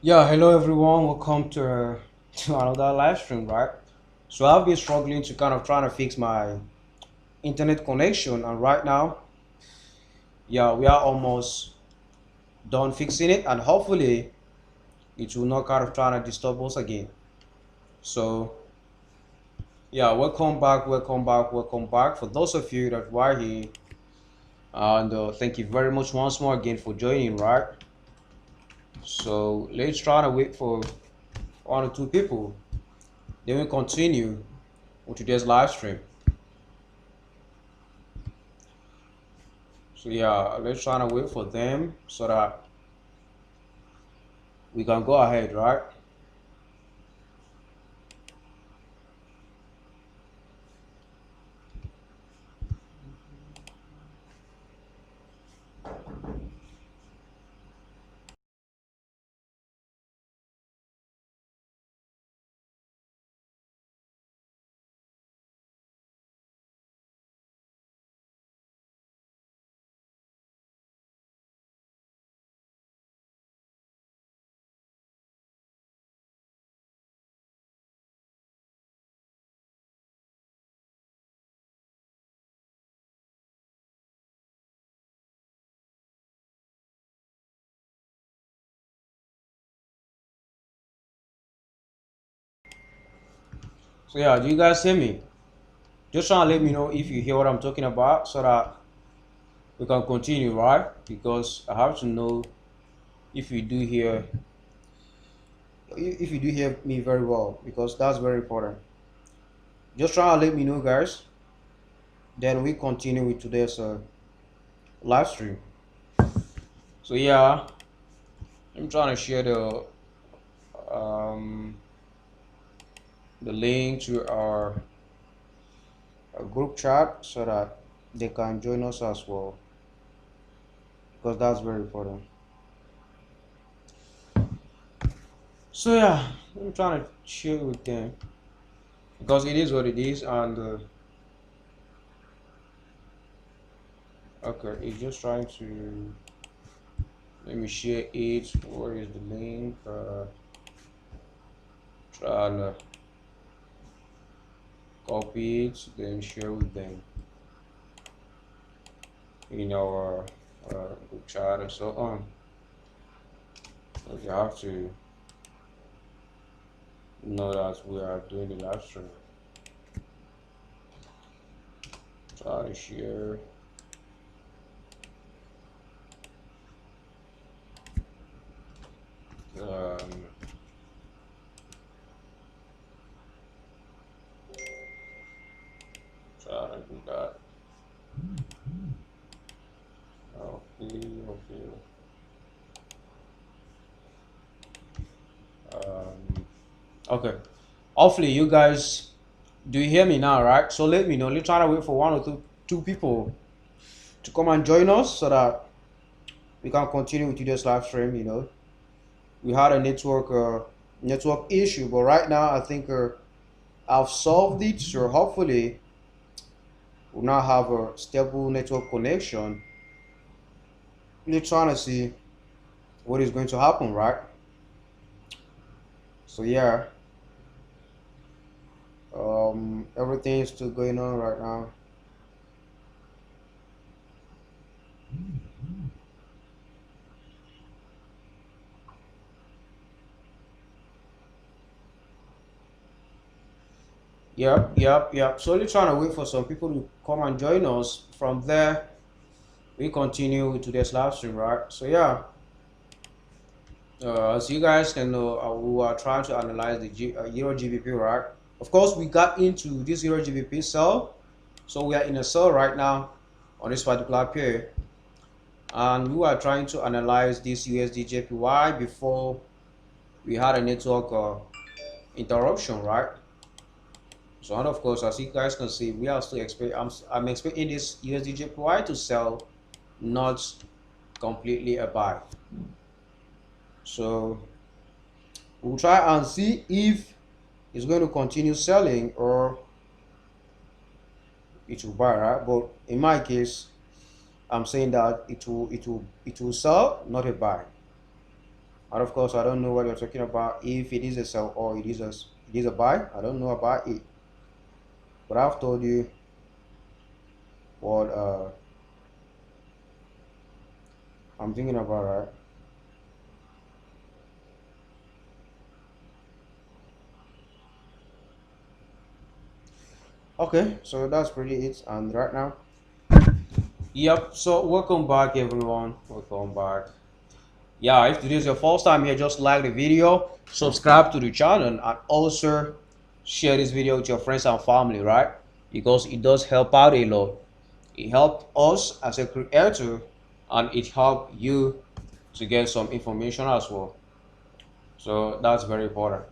Yeah, hello everyone. Welcome to another live stream, right? So I've been struggling to kind of trying to fix my internet connection, and right now, yeah, we are almost done fixing it, and hopefully it will not kind of trying to disturb us again. So yeah, welcome back, welcome back, welcome back. For those of you that were here, and thank you very much once more again for joining, right? So let's try to wait for one or two people. Then we continue with today's live stream. So yeah, let's try to wait for them so that we can go ahead, right? So yeah, do you guys hear me? Just try to let me know if you hear what I'm talking about so that we can continue, right? Because I have to know if you do hear if you do hear me very well because that's very important. Just try to let me know, guys. Then we continue with today's live stream. So yeah, I'm trying to share um, the link to our group chat so that they can join us as well because that's very important. So yeah, I'm trying to share with them because it is what it is, and okay, it's just trying to let me share it. Where is the link? Try and copy it, then share with them in our group chat and so on. So you have to know that we are doing the live stream. Try to share. Um, Try to do that. Okay, okay. Okay. Hopefully you guys do you hear me now, right? So let me know. Let's try to wait for one or two people to come and join us so that we can continue with today's live stream. We had a network issue, but right now I think I've solved it. So hopefully we'll now have a stable network connection. We're trying to see what is going to happen, right? So yeah, everything is still going on right now. Yep, yep, yep. Slowly trying to wait for some people to come and join us. From there, we continue with today's live stream, right? So yeah, as you guys can know, we are trying to analyze the Euro GBP, right? Of course, we got into this Euro GBP sell, so we are in a sell right now on this particular pair, and we are trying to analyze this USD JPY before we had a network interruption, right? So, and of course, as you guys can see, we are still expect. I'm expecting this USD JPY to sell, not completely a buy. So we'll try and see if it's going to continue selling or it will buy, right? But in my case, I'm saying that it will sell, not a buy. And of course, I don't know what you're talking about, if it is a sell or it is a buy. I don't know about it, but I've told you what I'm thinking about, right? Okay, so that's pretty it. And right now, yep. So welcome back, everyone. Welcome back. Yeah, if today is your first time here, just like the video, subscribe to the channel, and also share this video with your friends and family, right? Because it does help out a lot. It helped us as a creator, and it helped you to get some information as well. So that's very important.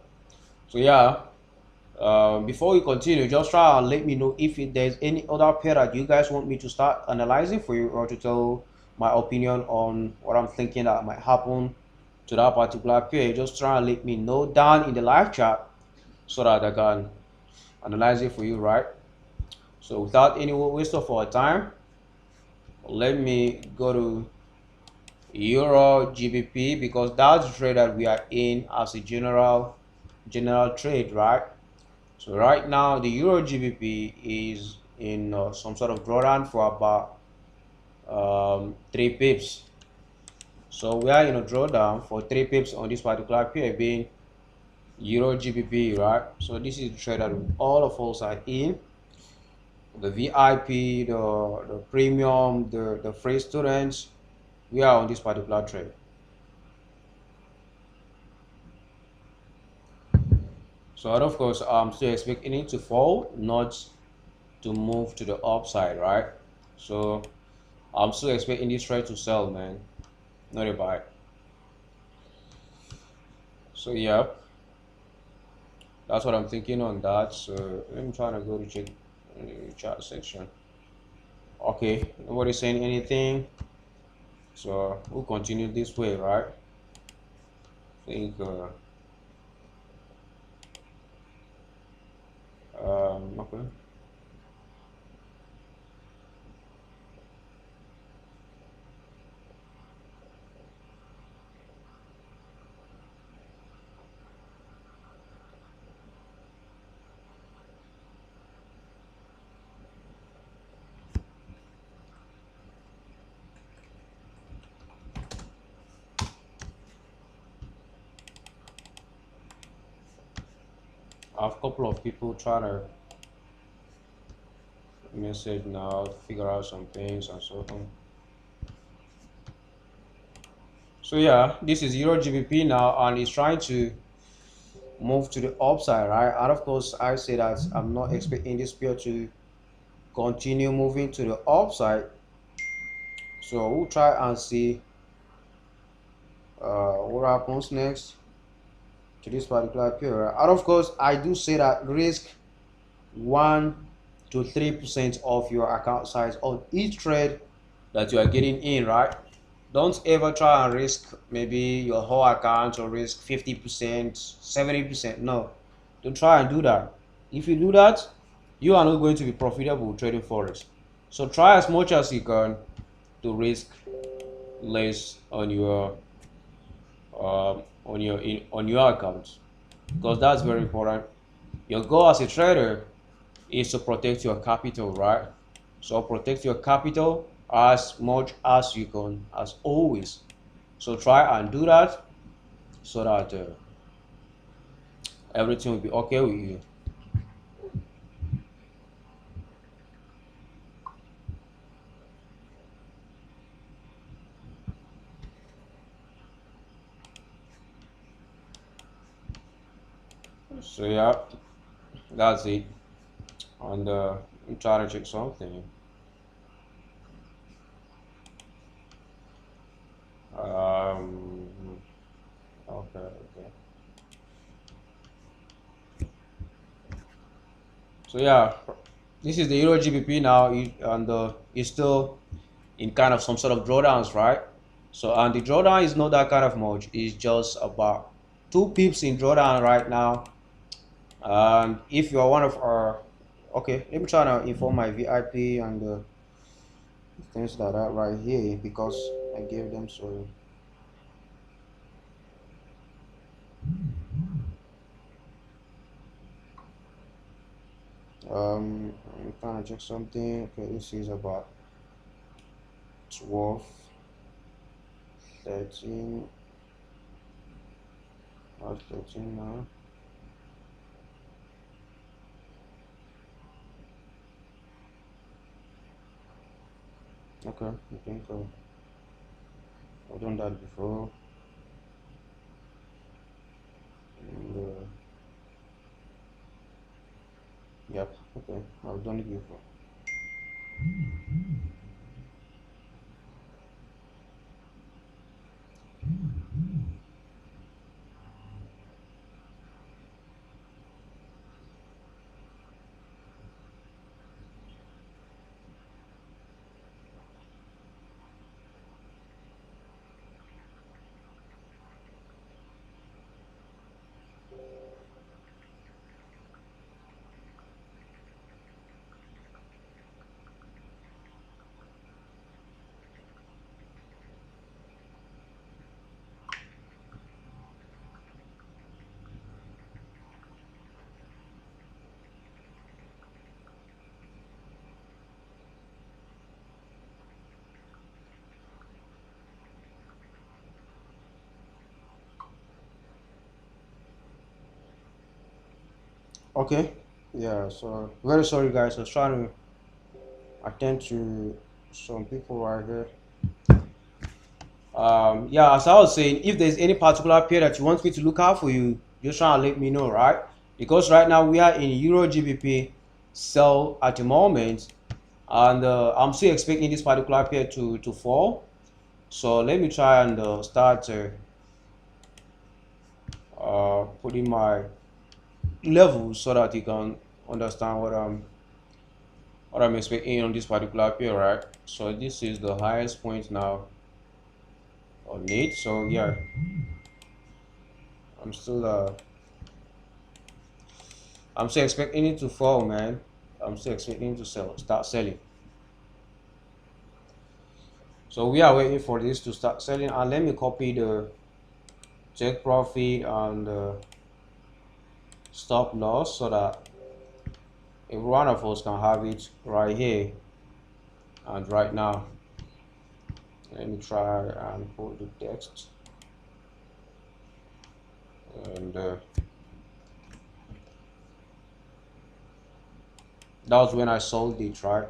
So yeah, before we continue, just try and let me know if there's any other pair that you guys want me to start analyzing for you, or to tell my opinion on what I'm thinking that might happen to that particular pair. Just try and let me know down in the live chat so that I can analyze it for you, right? So without any waste of our time, let me go to Euro GBP, because that's the trade that we are in as a general trade, right? So right now the Euro GBP is in some sort of drawdown for about 3 pips. So we are in a drawdown for 3 pips on this particular pair, being Euro GBP, right? So this is the trade that all of us are in. The VIP, the premium, the free students, we are on this particular trade. So of course, I'm still expecting it to fall, not to move to the upside, right? So I'm still expecting this trade to sell, man, not a buy. So yeah, that's what I'm thinking on that. So let me try to go to check the chat section. Okay, nobody's saying anything, so we'll continue this way, right? I think okay. I have a couple of people trying to message now to figure out some things and so on. So yeah, this is Euro GBP now, and it's trying to move to the upside, right? And of course, I say that I'm not expecting this pair to continue moving to the upside. So we'll try and see what happens next to this particular pair. And of course, I do say that risk 1 to 3% of your account size on each trade that you are getting in, right? Don't ever try and risk maybe your whole account, or risk 50%, 70%. No, don't try and do that. If you do that, you are not going to be profitable trading forex. So try as much as you can to risk less on your on your account, because that's very important. Your goal as a trader is to protect your capital, right? So protect your capital as much as you can, as always. So try and do that so that everything will be okay with you. So yeah, that's it. And I'm trying to check something. Um, okay, okay. So yeah, this is the Euro GBP now, and it's still in kind of some sort of drawdowns, right? So, and the drawdown is not that kind of much. It's just about 2 pips in drawdown right now. And if you are one of our, okay, let me try to inform my VIP and things like that right here, because I gave them so. I'm trying to check something. Okay, this is about 12, 13. How's 13 now? Okay, I think I've done that before. And, yep, okay, I've done it before. Okay, yeah, so very sorry guys, I was trying to attend to some people right here. Yeah, as I was saying, if there's any particular pair that you want me to look out for you, just try and let me know, right? Because right now we are in Euro GBP sell at the moment, and I'm still expecting this particular pair to fall. So let me try and start putting my levels so that you can understand what I'm expecting on this particular pair, right? So this is the highest point now on it. So yeah, I'm still uh I'm still expecting it to fall, man. I'm still expecting to start selling. So we are waiting for this to start selling, and let me copy the take profit and stop loss so that if one of us can have it right here and right now. Let me try and put the text, and that was when I sold it, right?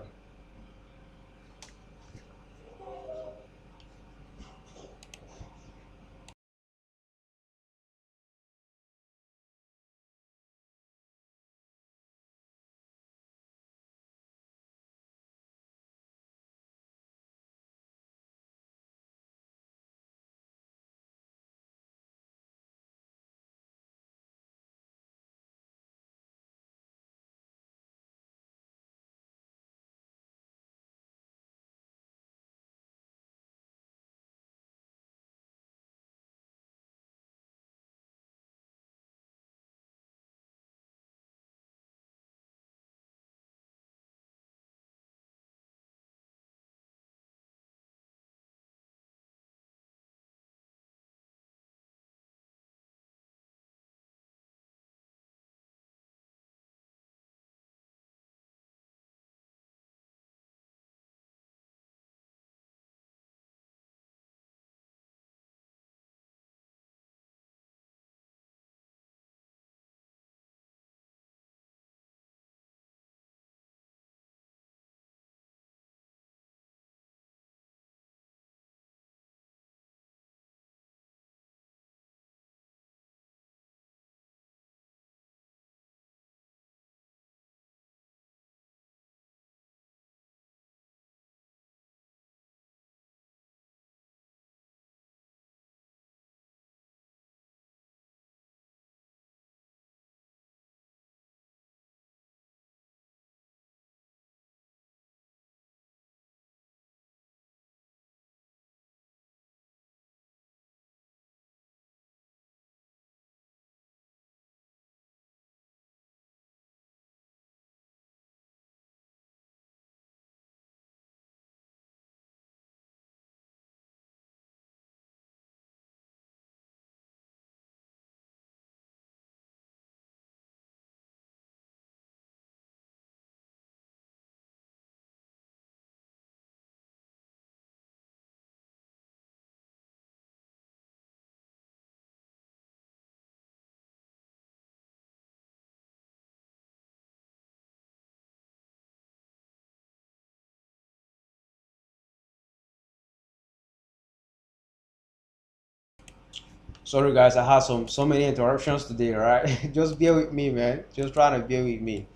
Sorry guys, I had so many interruptions today, right? Just bear with me, man. Just trying to bear with me.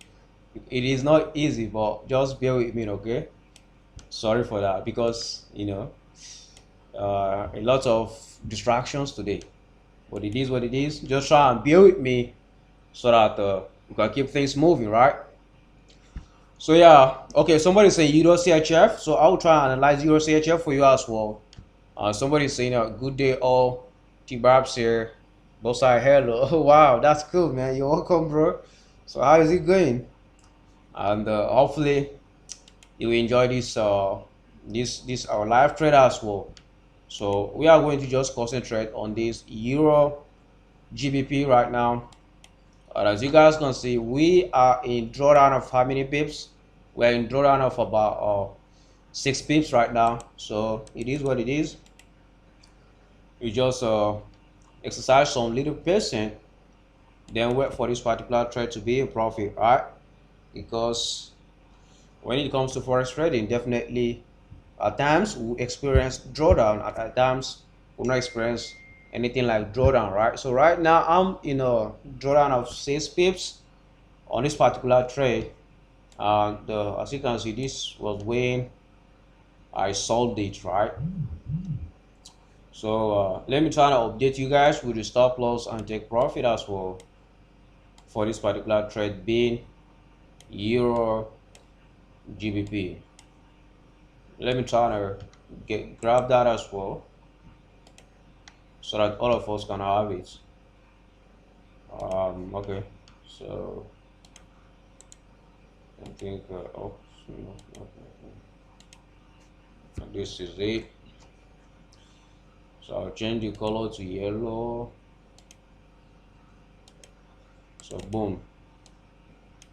It is not easy, but just bear with me, okay? Sorry for that, because a lot of distractions today. But it is what it is. Just try and bear with me so that we can keep things moving, right? So yeah, okay. Somebody saying Euro CHF, so I'll try and analyze Euro CHF for you as well. Somebody saying good day all. T-Babs here. Both side hello. Oh, wow, that's cool, man. You're welcome, bro. So how is it going? And hopefully you enjoy this our live trade as well. So we are going to just concentrate on this Euro GBP right now. And as you guys can see, we are in drawdown of how many pips? We're in drawdown of about 6 pips right now. So it is what it is. You just exercise some little patience, then wait for this particular trade to be a profit, right? Because when it comes to forex trading, definitely at times we experience drawdown, at times we not experience anything like drawdown, right? So right now I'm in a drawdown of 6 pips on this particular trade, and as you can see, this was when I sold it, right? So let me try to update you guys with the stop loss and take profit as well for this particular trade being Euro GBP. Let me try to grab that as well so that all of us can have it. Okay, so I think oh no, this is it. So I'll change the color to yellow. So boom,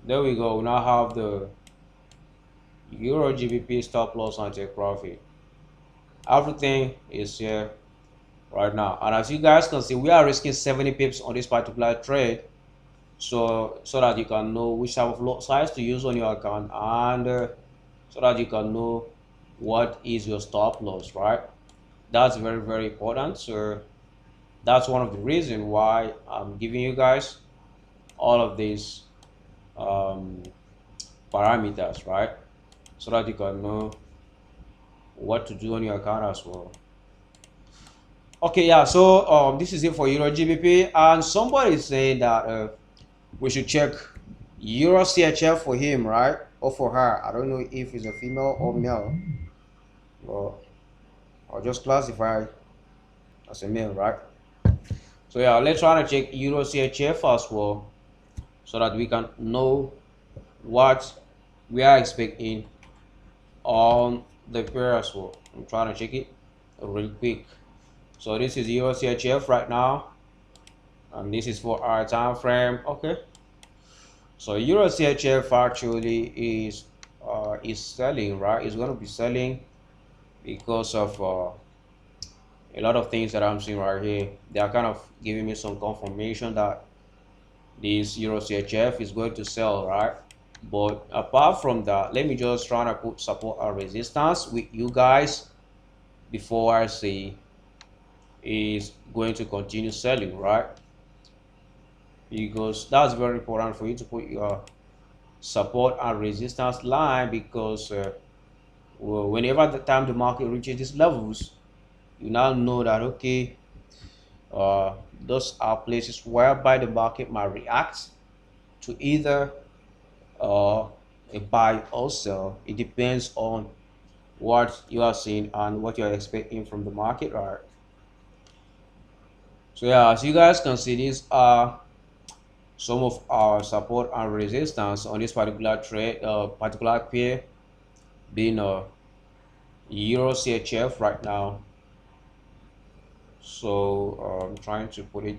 there we go. We now have the Euro GBP stop loss and take profit. Everything is here right now, and as you guys can see, we are risking 70 pips on this particular trade, so that you can know which type of lot size to use on your account, and so that you can know what is your stop loss, right? That's very important. So that's one of the reasons why I'm giving you guys all of these parameters, right? So that you can know what to do on your account as well. Okay, yeah, so this is it for Euro GBP, and somebody is saying that we should check Euro CHF for him, right? Or for her. I don't know if it's a female or male, but I'll just classify as a male, right? So yeah, let's try to check Euro CHF as well so that we can know what we are expecting on the pair as well. I'm trying to check it real quick. So this is Euro CHF right now, and this is for our time frame. Okay, so Euro CHF actually is selling, right? It's going to be selling because of a lot of things that I'm seeing right here. They are kind of giving me some confirmation that this Euro CHF is going to sell, right? But apart from that, let me just try to put support and resistance with you guys before I say is going to continue selling, right? Because that's very important for you to put your support and resistance line, because whenever the time the market reaches these levels, you now know that okay, those are places whereby the market might react to either a buy or sell. It depends on what you are seeing and what you are expecting from the market, right? So yeah, as you guys can see, these are some of our support and resistance on this particular trade, particular pair, being a Euro CHF right now. So I'm trying to put it.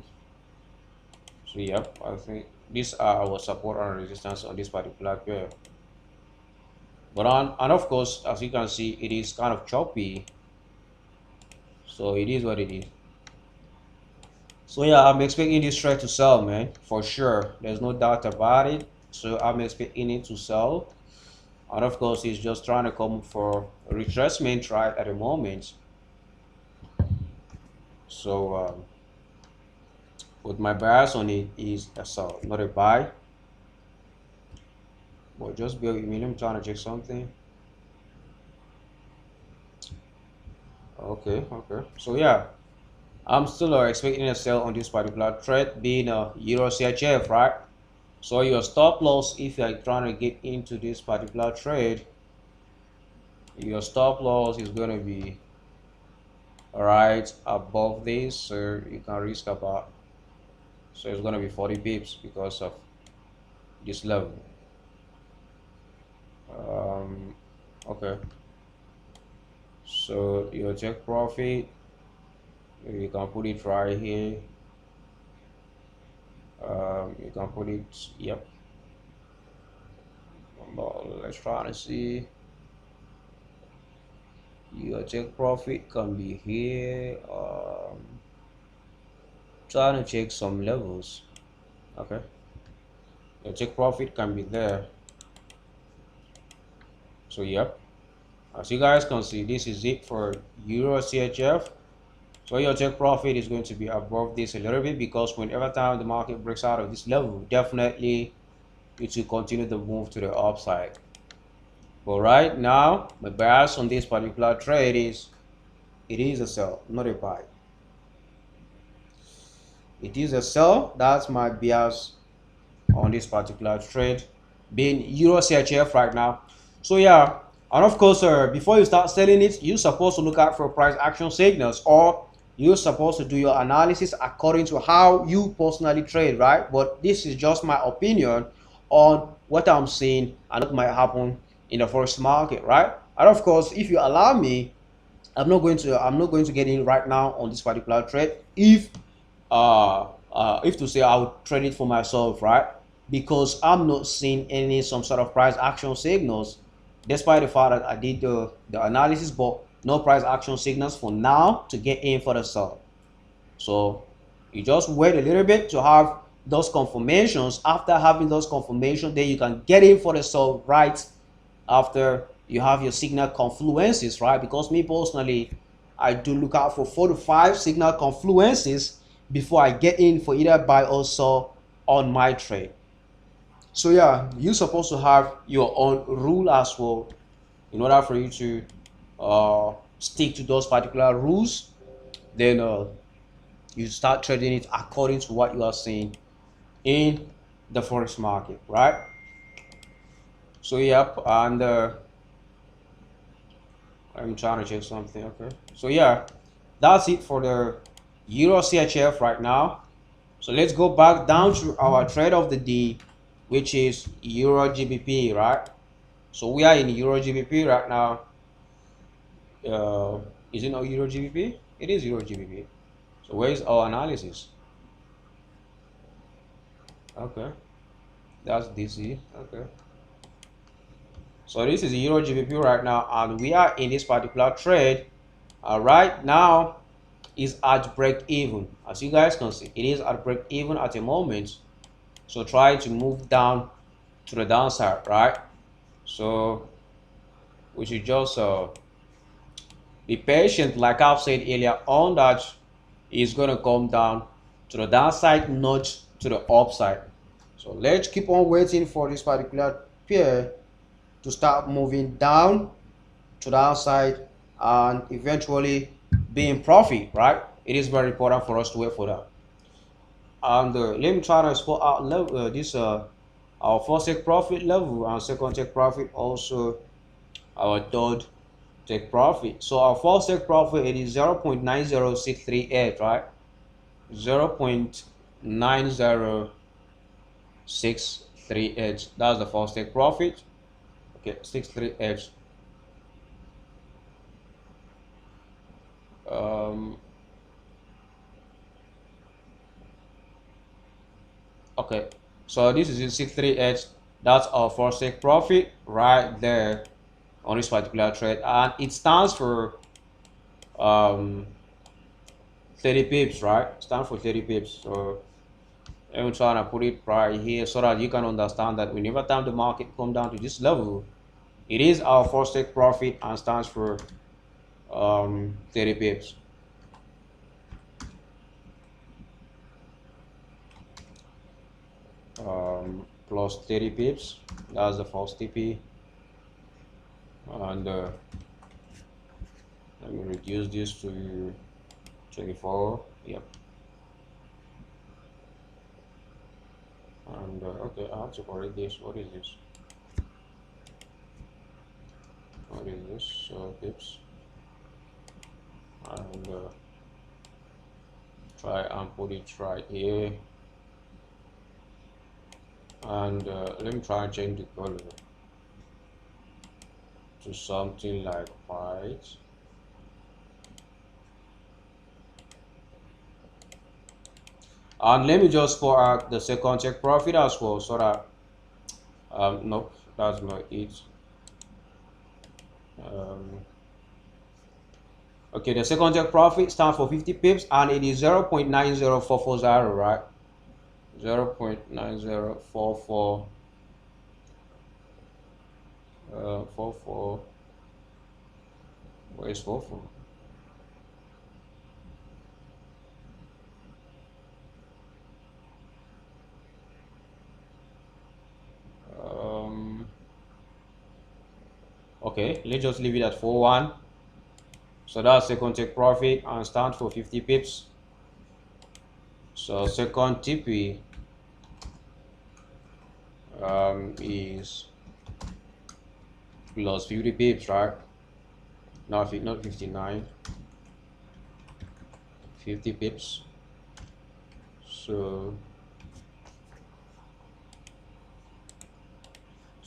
So yep, I think these are our support and resistance on this particular pair. But and of course, as you can see, it is kind of choppy. So it is what it is. So yeah, I'm expecting this trade to sell, man, for sure. There's no doubt about it. So I'm expecting it to sell, and of course, it's just trying to come for a retracement right at the moment. So but my bias on it is a sell, not a buy. But just bear with me, I'm trying to check something. Okay, so yeah, I'm still expecting a sell on this particular trade, being a Euro CHF, right? So your stop loss, if you're trying to get into this particular trade, your stop loss is going to be right above this, so you can risk about, so it's going to be 40 pips because of this level. Okay, so your take profit, you can put it right here. You can put it, yep. Let's try to see. Your take profit can be here. Trying to check some levels. Okay, your take profit can be there. So yep, as you guys can see, this is it for Euro CHF. So your take profit is going to be above this a little bit, because whenever time the market breaks out of this level, definitely it will continue the move to the upside. But right now, my bias on this particular trade is, it is a sell, not a buy. It is a sell. That's my bias on this particular trade, being Euro CHF right now. So yeah, and of course, before you start selling it, you're supposed to look out for price action signals, or you're supposed to do your analysis according to how you personally trade, right? But this is just my opinion on what I'm seeing and what might happen in the forex market, right? And of course, if you allow me, I'm not going to get in right now on this particular trade. If to say I would trade it for myself, right? Because I'm not seeing some sort of price action signals, despite the fact that I did the analysis, but no price action signals for now to get in for the sell. So you just wait a little bit to have those confirmations. After having those confirmations, then you can get in for the sell right after you have your signal confluences, right? Because me personally, I do look out for 4 to 5 signal confluences before I get in for either buy or sell on my trade. So yeah, you're supposed to have your own rule as well in order for you to stick to those particular rules. Then you start trading it according to what you are seeing in the forex market, right? So yep, and I'm trying to check something. Okay, so yeah, that's it for the Euro CHF right now. So let's go back down to our trade of the day, which is Euro GBP, right? So we are in Euro GBP right now. Is it not Euro GBP? It is Euro GBP. So where is our analysis? Okay, that's DC. Okay, so this is Euro GBP right now, and we are in this particular trade. Right now is at break even. As you guys can see, it is at break even at the moment. So try to move down to the downside, right? So we should just be patient, like I've said earlier on, that is going to come down to the downside, not to the upside. So let's keep on waiting for this particular pair to start moving down to the downside and eventually be in profit, right? It is very important for us to wait for that. And let me try to spot out level, this our first take profit level, and second take profit, also our third take profit. So our first take profit, it is 0.90638, right? 0.90638. That's the first take profit. Okay, 638. Okay, so this is in 638. That's our first take profit right there on this particular trade, and it stands for 30 pips, right? Stands for 30 pips. So I'm trying to put it right here so that you can understand that whenever time the market come down to this level, it is our first take profit and stands for 30 pips. plus 30 pips. That's the first TP. And let me reduce this to 24. Yep. And okay, I have to correct this. What is this? What is this? Pips. And try and put it right here. And let me try and change the color to something like white. And let me just pour out the second take profit as well, so that nope, that's not it. Okay, the second take profit stands for 50 pips and it is 0.90440, right? 0.9044 44. Where is 44? Okay, let's just leave it at 41. So that's second take profit and stand for 50 pips. So second TP is plus 50 pips, right? Not 59, 50 pips. So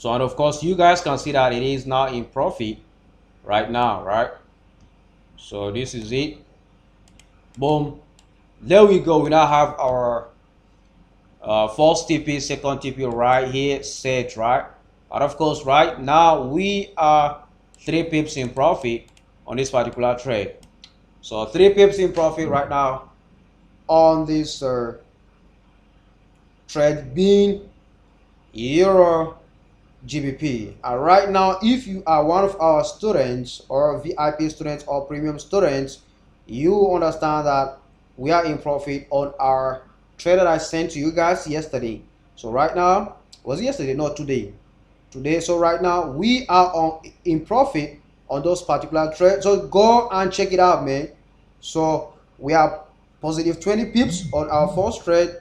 and of course you guys can see that it is now in profit right now, right? So this is it. Boom, there we go. We now have our first TP, second TP right here set, right? And of course right now we are 3 pips in profit on this particular trade. So 3 pips in profit right now on this trade being Euro GBP. And right now, if you are one of our students or VIP students or premium students, you understand that we are in profit on our trade that I sent to you guys yesterday. So right now, was it yesterday? Not today. Today. So right now we are in profit on those particular trades. So go and check it out, man. So we have positive 20 pips on our first trade.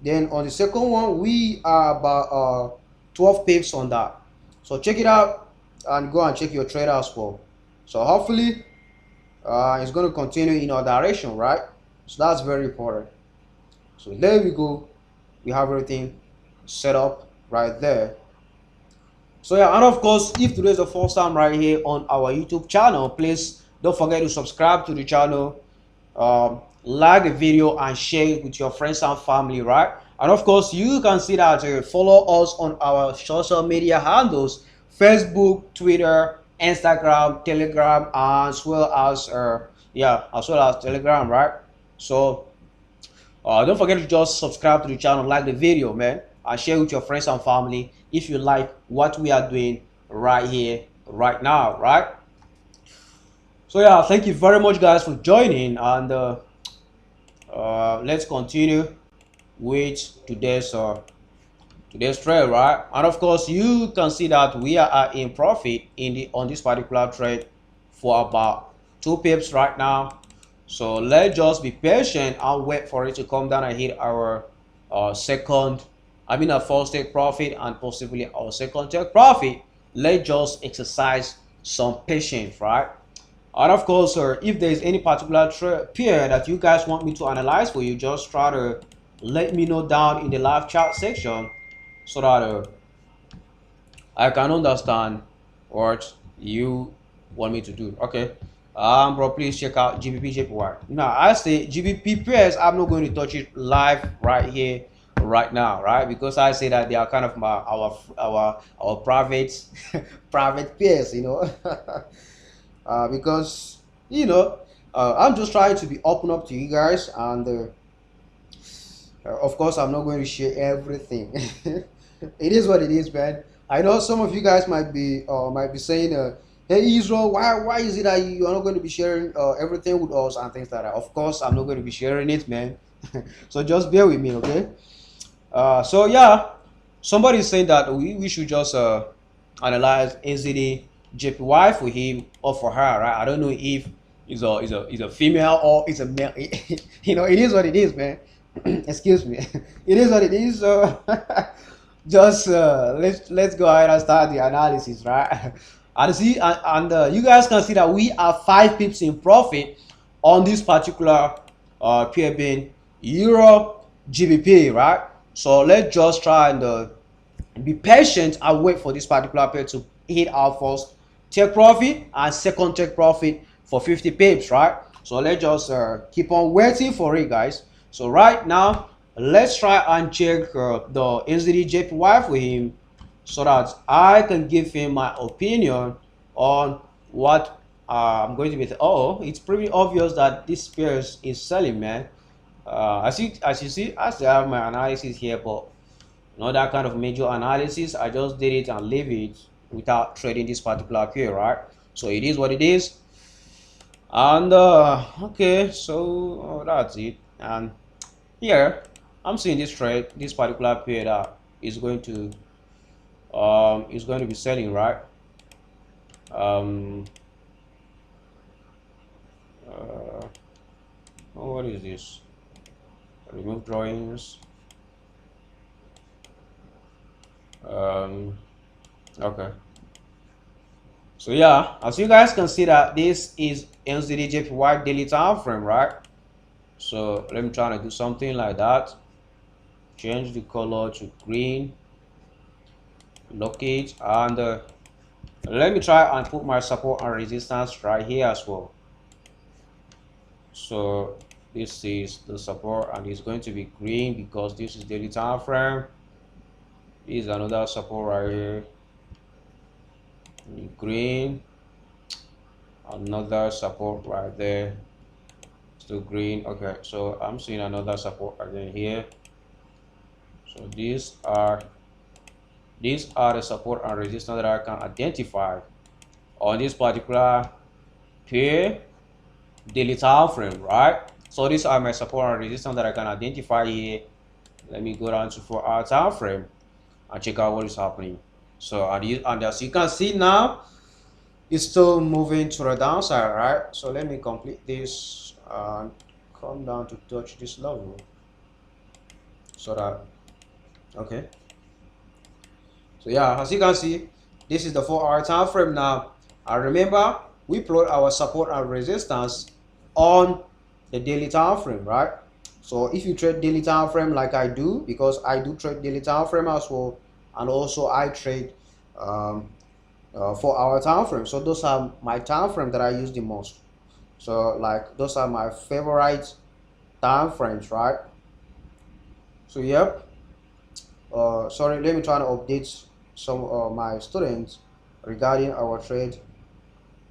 Then on the second one, we are about 12 pips on that. So check it out and go and check your trade as well. So hopefully it's going to continue in our direction, right? So that's very important. So there we go. We have everything set up right there. So yeah, and of course, if today is the first time right here on our YouTube channel, please don't forget to subscribe to the channel, like the video and share it with your friends and family, right? And of course, you can see that follow us on our social media handles: Facebook, Twitter, Instagram, Telegram, as well as Telegram, right? So don't forget to just subscribe to the channel, like the video, man, and share with your friends and family if you like what we are doing right here, right now, right? So yeah, thank you very much, guys, for joining, and let's continue with today's trade, right? And of course, you can see that we are in profit on this particular trade for about 2 pips right now. So let's just be patient and wait for it to come down and hit our our first take profit and possibly our second take profit. Let's just exercise some patience, right? And of course, if there is any particular pair that you guys want me to analyze for you, just try to let me know down in the live chat section so that I can understand what you want me to do. Okay, bro, please check out GBP JPY. Now I say GBP pairs, I'm not going to touch it live right here right now, right? Because I say that they are kind of our private private pairs, you know. Because I'm just trying to be open up to you guys, and of course I'm not going to share everything. It is what it is, man. I know some of you guys might be saying, hey Israel, why is it that you are not going to be sharing everything with us and things like that? Of course I'm not going to be sharing it, man. So just bear with me, okay? So yeah, somebody is saying that we should just analyze NZD JPY for him or for her, right? I don't know if it's a female or it's a male. You know, it is what it is, man. Excuse me. It is what it is. So just let's go ahead and start the analysis, right? And see, you guys can see that we are 5 pips in profit on this particular pair being Euro GBP, right? So let's just try and be patient and wait for this particular pair to hit our first take profit and second take profit for 50 pips, right? So let's just keep on waiting for it, guys. So right now, let's try and check the NZD for him so that I can give him my opinion on what I'm going to be. Oh, it's pretty obvious that this pair is selling, man. As you see, I still have my analysis here, but not that kind of major analysis. I just did it and leave it without trading this particular pair, right? So it is what it is. And okay, so that's it. And here I'm seeing this trade, this particular pair that is going to be selling, right? um uh, oh, what is this? Remove drawings. Okay, so yeah, as you guys can see that this is NZD daily time frame, right? So let me try to do something like that. Change the color to green, locate, and let me try and put my support and resistance right here as well. So this is the support and it's going to be green because this is daily time frame. This is another support right here, green, another support right there, still green. Okay, so I'm seeing another support again here. So these are the support and resistance that I can identify on this particular pair daily time frame, right? So these are my support and resistance that I can identify here. Let me go down to 4-hour time frame and check out what is happening. So and as you can see now, it's still moving to the downside, right? So let me complete this and come down to touch this level so that okay. So yeah, as you can see, this is the 4-hour time frame now. And remember, we plot our support and resistance on the daily time frame, right? So if you trade daily time frame like I do, because I do trade daily time frame as well, and also I trade 4-hour time frame. So those are my time frame that I use the most. So like those are my favorite time frames, right? So yep. Sorry, let me try to update some of my students regarding our trade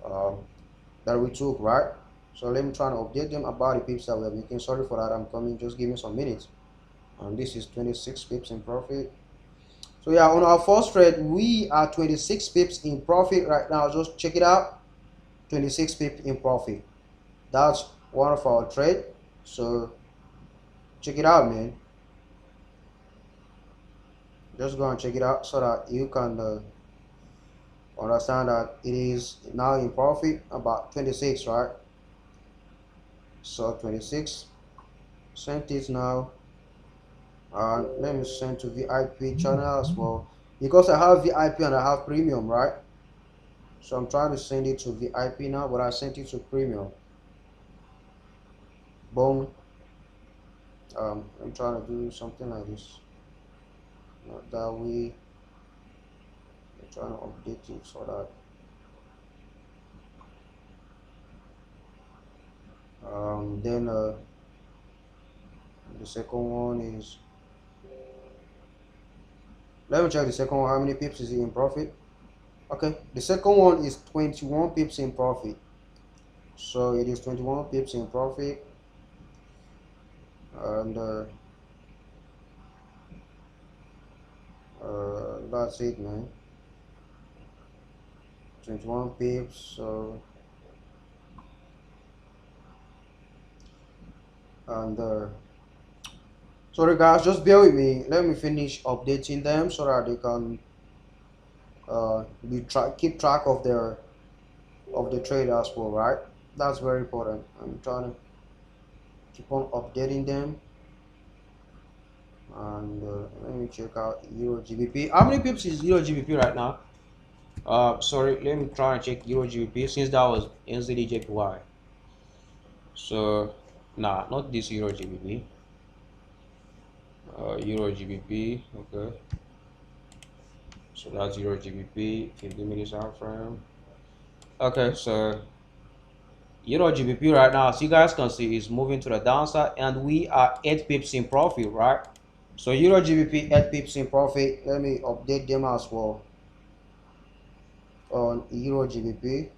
uh, that we took, right? So let me try to update them about the pips that we're making. Sorry for that, I'm coming, just give me some minutes. And this is 26 pips in profit. So yeah, on our first trade, we are 26 pips in profit right now. Just check it out, 26 pips in profit. That's one of our trade. So check it out, man. Just go and check it out so that you can understand that it is now in profit about 26, right? So 26, send it now, and let me send to VIP channel as well, because I have VIP and I have premium, right? So I'm trying to send it to VIP now, but I sent it to premium. Boom. I'm trying to do something like this, not that way. I'm trying to update it so that then the second one is, let me check the second one, how many pips is it in profit. Okay, the second one is 21 pips in profit. So it is 21 pips in profit, and that's it, man. 21 pips. So and Sorry guys, just bear with me. Let me finish updating them so that they can keep track of the trade as well, right? That's very important. I'm trying to keep on updating them. And let me check out Euro GBP. How many pips is Euro GBP right now? Sorry, let me try and check Euro GBP since that was NZD So, nah, not this Euro GBP. Euro GBP, okay. So that's Euro GBP, 50 minutes time frame. Okay, so Euro GBP right now, as you guys can see, is moving to the downside, and we are 8 pips in profit, right? So Euro GBP 8 pips in profit. Let me update them as well on Euro GBP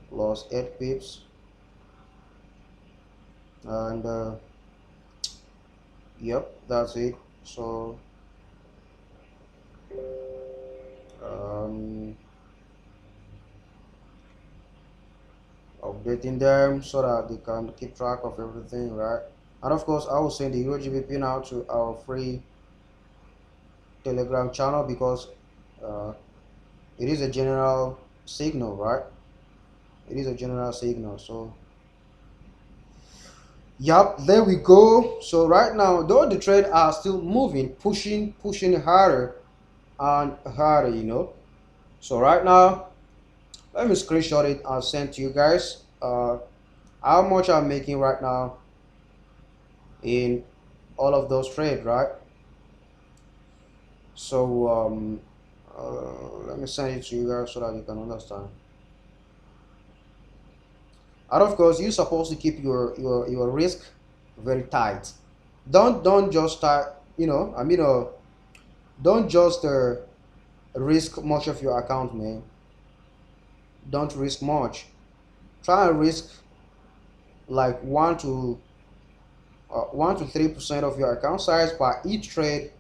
plus 8 pips, and yep, that's it. So um, updating them so that they can keep track of everything, right? And of course, I will send the Euro GBP now to our free Telegram channel because uh, it is a general signal, right? It is a general signal. So yep, there we go. So right now, though the trade are still moving, pushing harder and harder, So right now, let me screenshot it and send to you guys how much I'm making right now in all of those trades, right? So let me send it to you guys so that you can understand. And of course, you're supposed to keep your risk very tight. Don't just start, don't just risk much of your account, man. Don't risk much. Try and risk like 1 to 3% of your account size by each trade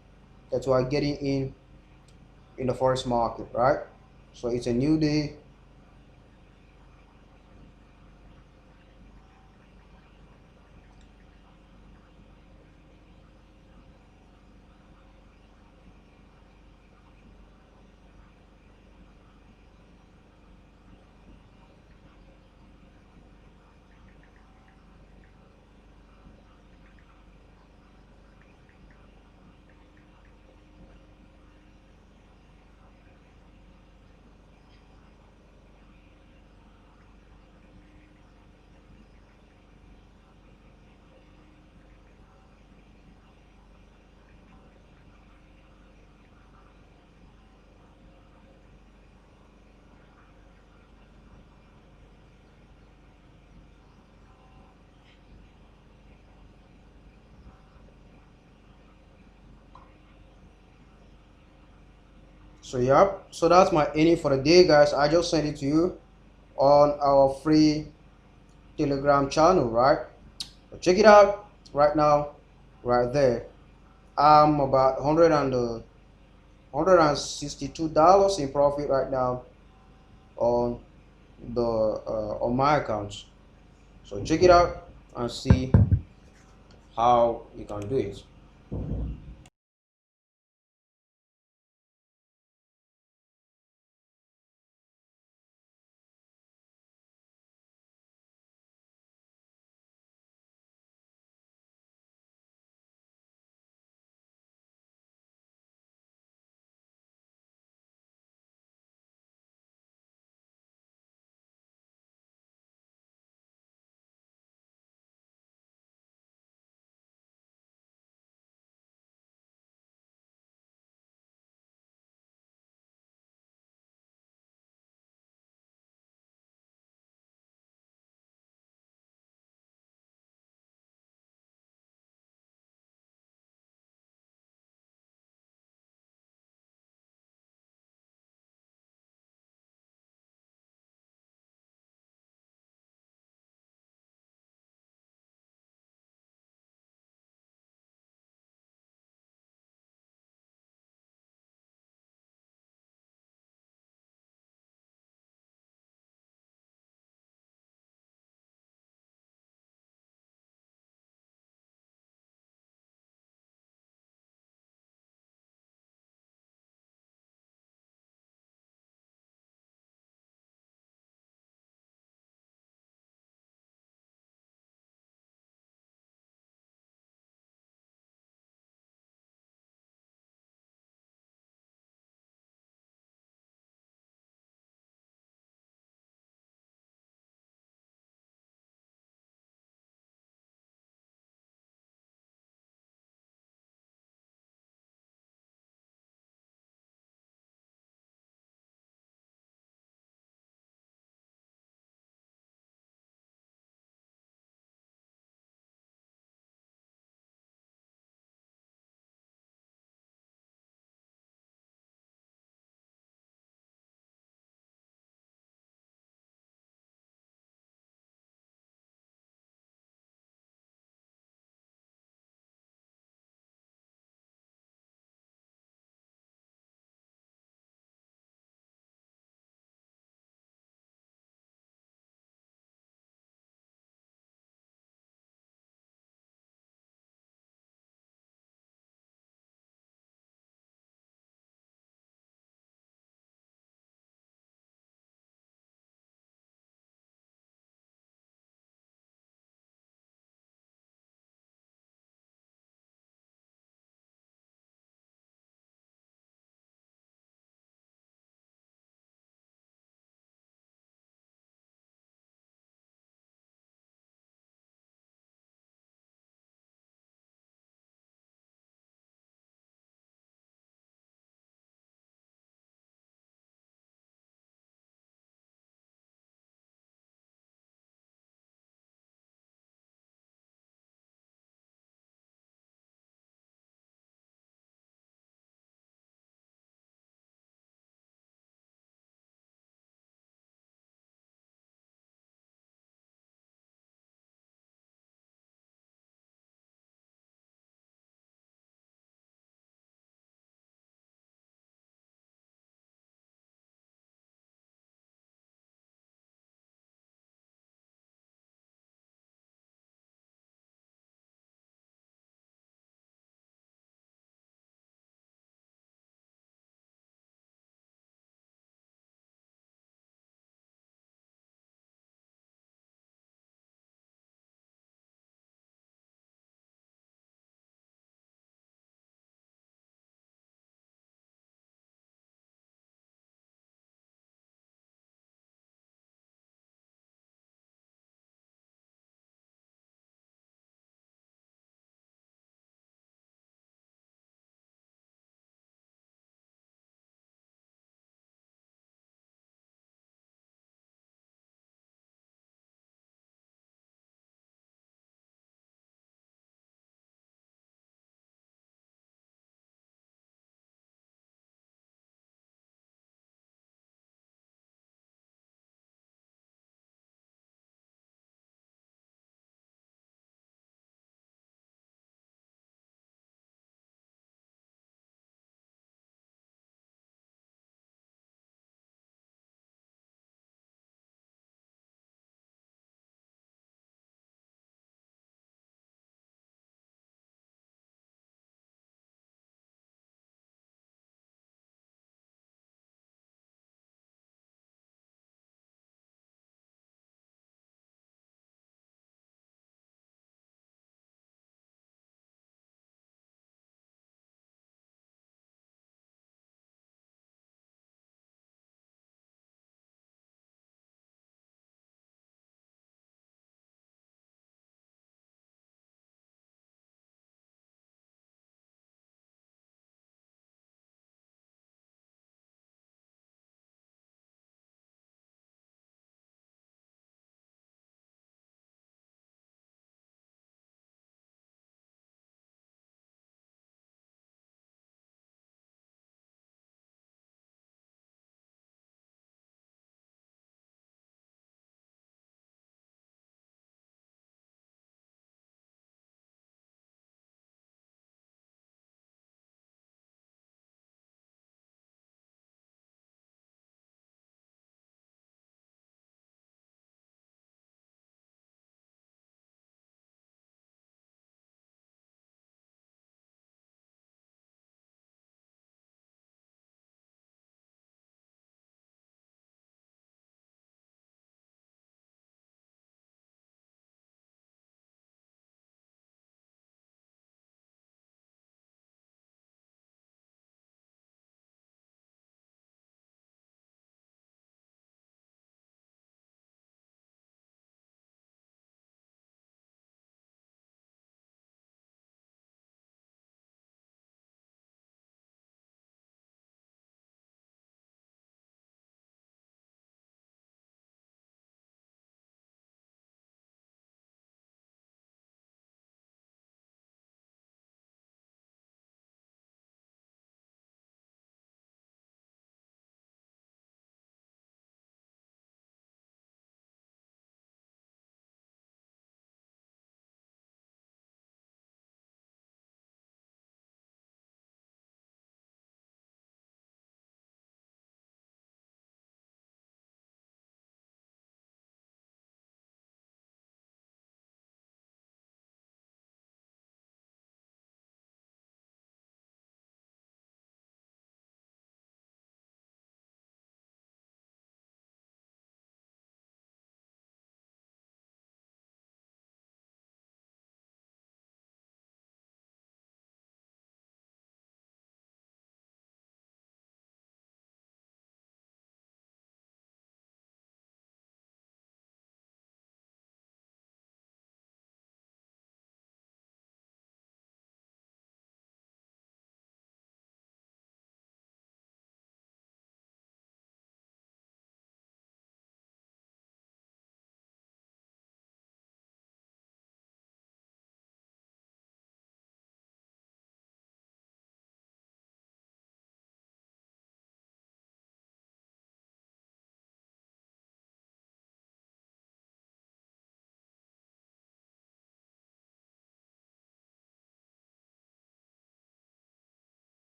that you are getting in the forex market, right? So it's a new day. So yep, so that's my earning for the day, guys. I just sent it to you on our free Telegram channel, right? So check it out right now, right there. I'm about 162 dollars in profit right now on the on my accounts. So check it out and see how you can do it.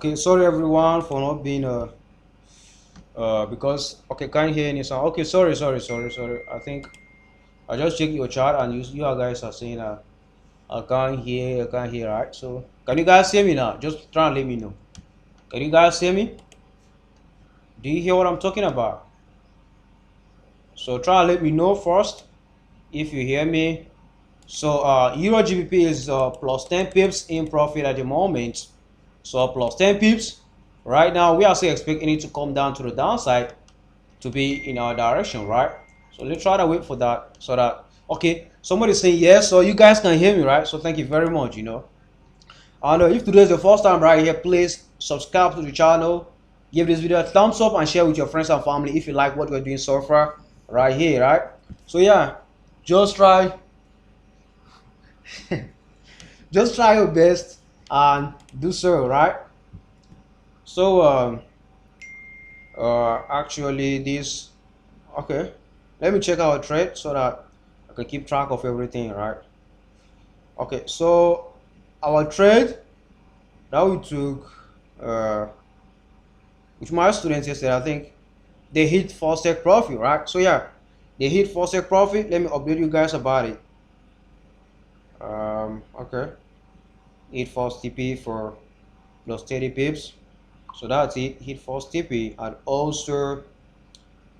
Okay, sorry everyone for not being because okay, can't hear any sound. Okay, sorry. I think I just checked your chat and you guys are saying I can't hear, right? So can you guys hear me now? Just try and let me know. Can you guys hear me? Do you hear what I'm talking about? So try and let me know first if you hear me. So Euro GBP is plus 10 pips in profit at the moment. So plus 10 pips. Right now we are still expecting it to come down to the downside to be in our direction, right? So let's try to wait for that so that okay, somebody saying yes, so you guys can hear me, right? So thank you very much, And if today is the first time right here, please subscribe to the channel, give this video a thumbs up and share with your friends and family if you like what we're doing so far right here, right? So yeah, just try just try your best and do so, right? So actually this okay, let me check our trade so that I can keep track of everything, right? Okay, so our trade that we took with my students yesterday, I think they hit first take profit, right? So yeah, they hit first take profit. Let me update you guys about it. Okay, hit first TP for plus 30 pips. So that's it, hit first TP, and also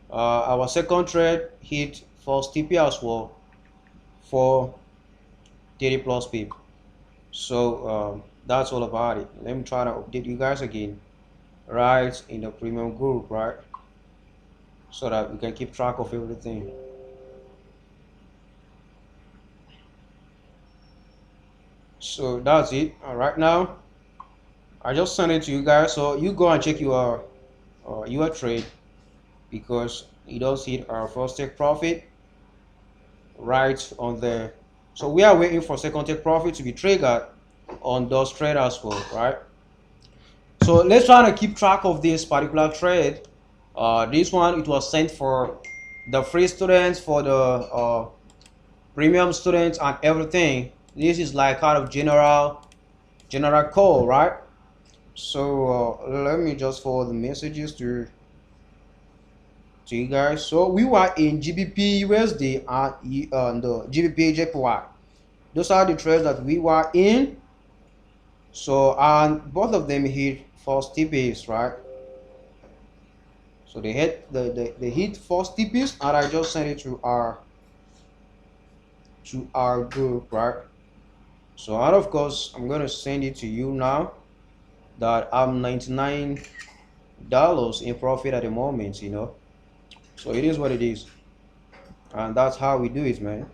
our second trade hit first TP as well for 30 plus pip. So that's all about it. Let me try to update you guys again right in the premium group, right, so that we can keep track of everything. So that's it. Right now I just sent it to you guys, so you go and check your trade because it does hit our first take profit right on there. So we are waiting for second take profit to be triggered on those trade as well, right? So let's try to keep track of this particular trade. This one, it was sent for the free students, for the premium students and everything. This is like kind of general call, right? So let me just forward the messages to you guys. So we were in GBP USD and the GBP JPY. Those are the trades that we were in. So and both of them hit first TPs, right? So they hit they hit first TPs, and I just sent it to our group, right? So and of course I'm gonna send it to you now that I'm $99 in profit at the moment, So it is what it is, and that's how we do it, man.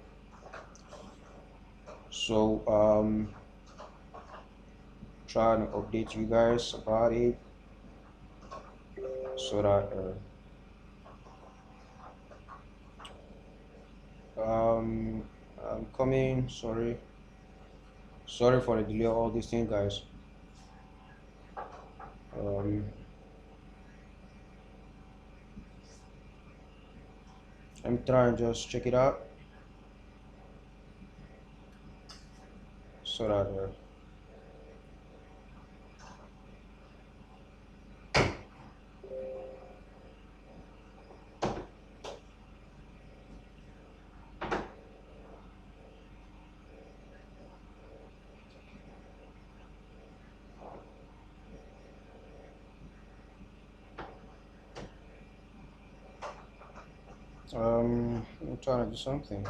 So trying to update you guys about it so that I'm coming. Sorry for the delay, all these things, guys. I'm trying to just check it out so that I'm trying to do something.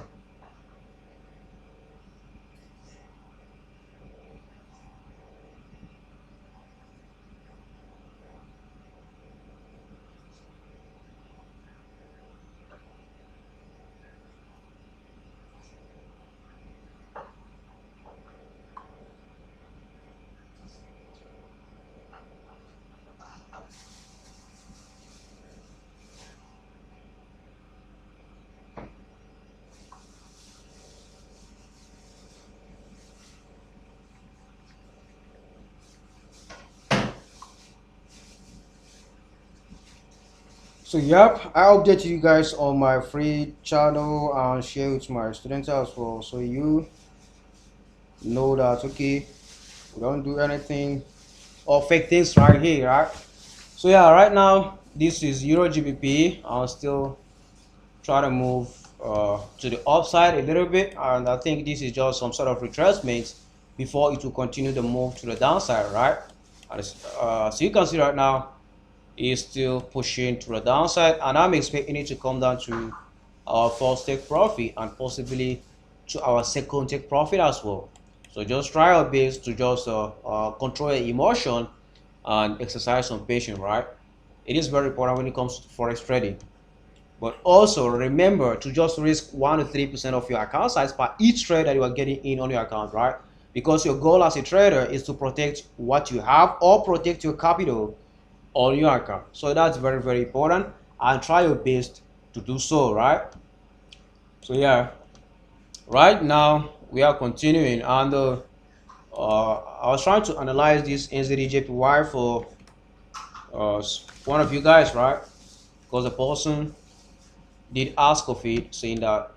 So yep, I update you guys on my free channel and share with my students as well, so you know that okay, we don't do anything or fake things right here, right? So yeah, right now this is Euro GBP. I'll still try to move to the upside a little bit, and I think this is just some sort of retracement before it will continue the move to the downside, right? And so you can see right now is still pushing to the downside, and I'm expecting it to come down to our first take profit and possibly to our second take profit as well. So just try our best to just control your emotion and exercise some patience, right? It is very important when it comes to forex trading. But also remember to just risk 1 to 3% of your account size per each trade that you are getting in on your account, right? Because your goal as a trader is to protect what you have or protect your capital on your account. So that's very, very important, and try your best to do so, right? So yeah, right now we are continuing, and I was trying to analyze this NZDJPY for one of you guys, right? Because the person did ask of it, saying that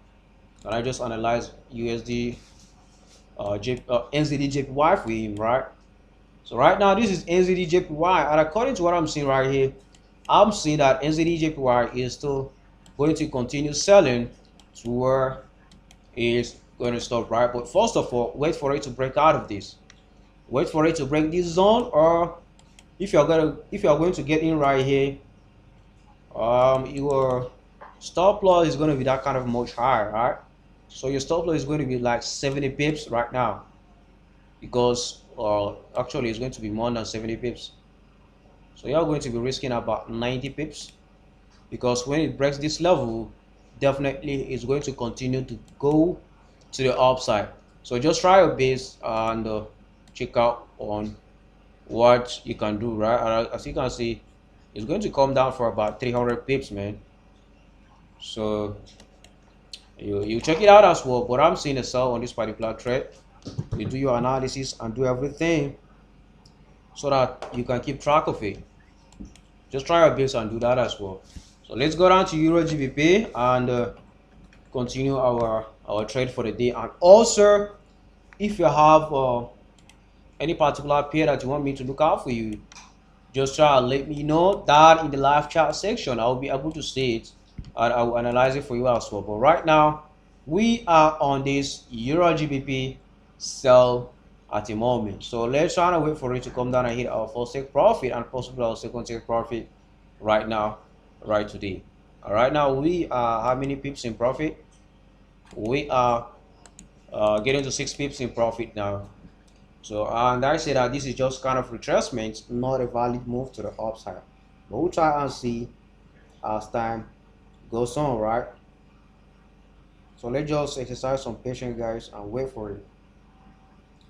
can I just analyze USD NZDJPY for him, right? So right now this is NZDJPY, and according to what I'm seeing right here, I'm seeing that NZDJPY is still going to continue selling to where it's going to stop, right? But first of all, wait for it to break out of this. Wait for it to break this zone, or if you're going to get in right here, your stop loss is going to be that kind of much higher, right? So your stop loss is going to be like 70 pips right now, because actually it's going to be more than 70 pips. So you're going to be risking about 90 pips, because when it breaks this level, definitely it's going to continue to go to the upside. So just try your best and check out on what you can do, right? As you can see, it's going to come down for about 300 pips, man. So you check it out as well. But I'm seeing a sell on this particular trade. You do your analysis and do everything so that you can keep track of it. Just try your best and do that as well. So let's go down to Euro GBP and continue our trade for the day. And also, if you have any particular pair that you want me to look out for you, just try and let me know that in the live chat section. I'll be able to see it and I will analyze it for you as well. But right now we are on this Euro GBP sell at the moment, so let's try and wait for it to come down and hit our first take profit and possibly our second take profit right now, right today. Right now we are how many pips in profit? We are getting to 6 pips in profit now. So and I say that this is just kind of retracement, not a valid move to the upside. But we'll try and see as time goes on, right? So let's just exercise some patience, guys, and wait for it,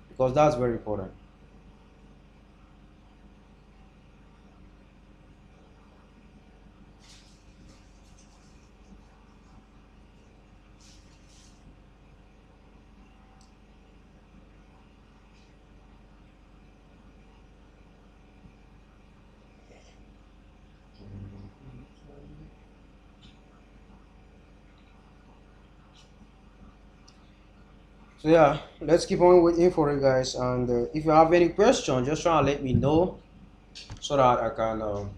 because that's very important. So yeah, let's keep on waiting for it, guys. And if you have any question, just try and let me know so that I can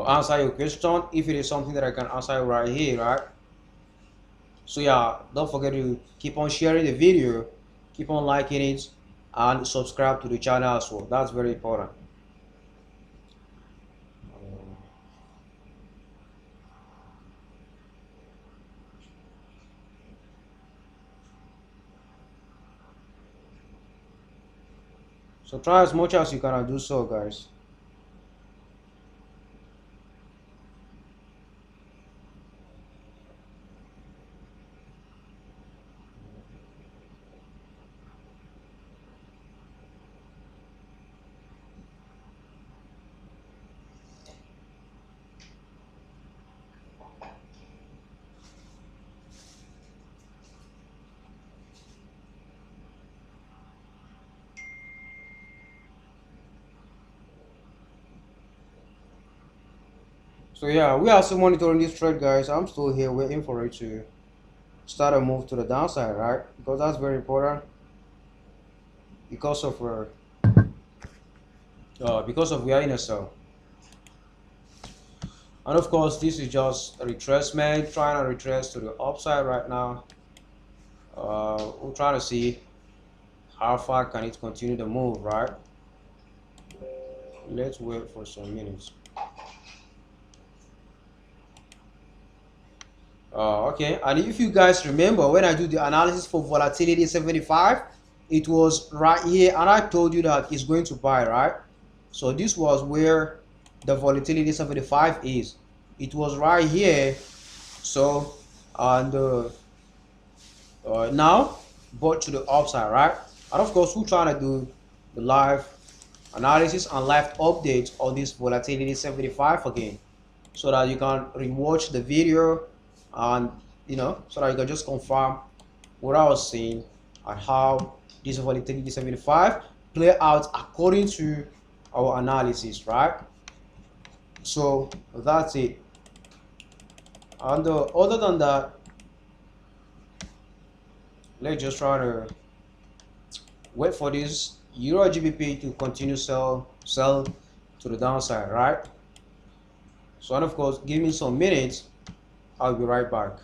answer your question. If it is something that I can answer right here, right? So yeah, don't forget to keep on sharing the video, keep on liking it, and subscribe to the channel as well. That's very important. So try as much as you can do so, guys. So yeah, we are still monitoring this trade, guys. I'm still here waiting for it to start a move to the downside, right? Because that's very important, because of because of we are in a sell. And of course, this is just a retracement, trying to retrace to the upside right now. We're trying to see how far can it continue to move, right? Let's wait for some minutes. Okay, and if you guys remember when I do the analysis for volatility 75, it was right here, and I told you that it's going to buy, right? So this was where the volatility 75 is. It was right here. So and now bought to the upside, right? And of course, we're trying to do the live analysis and live updates on this volatility 75 again, so that you can rewatch the video, and so that you can just confirm what I was saying and how this volatility 75 play out according to our analysis, right? So that's it. And other than that, let's just try to wait for this Euro GBP to continue sell to the downside, right? So, and of course, give me some minutes. I'll be right back.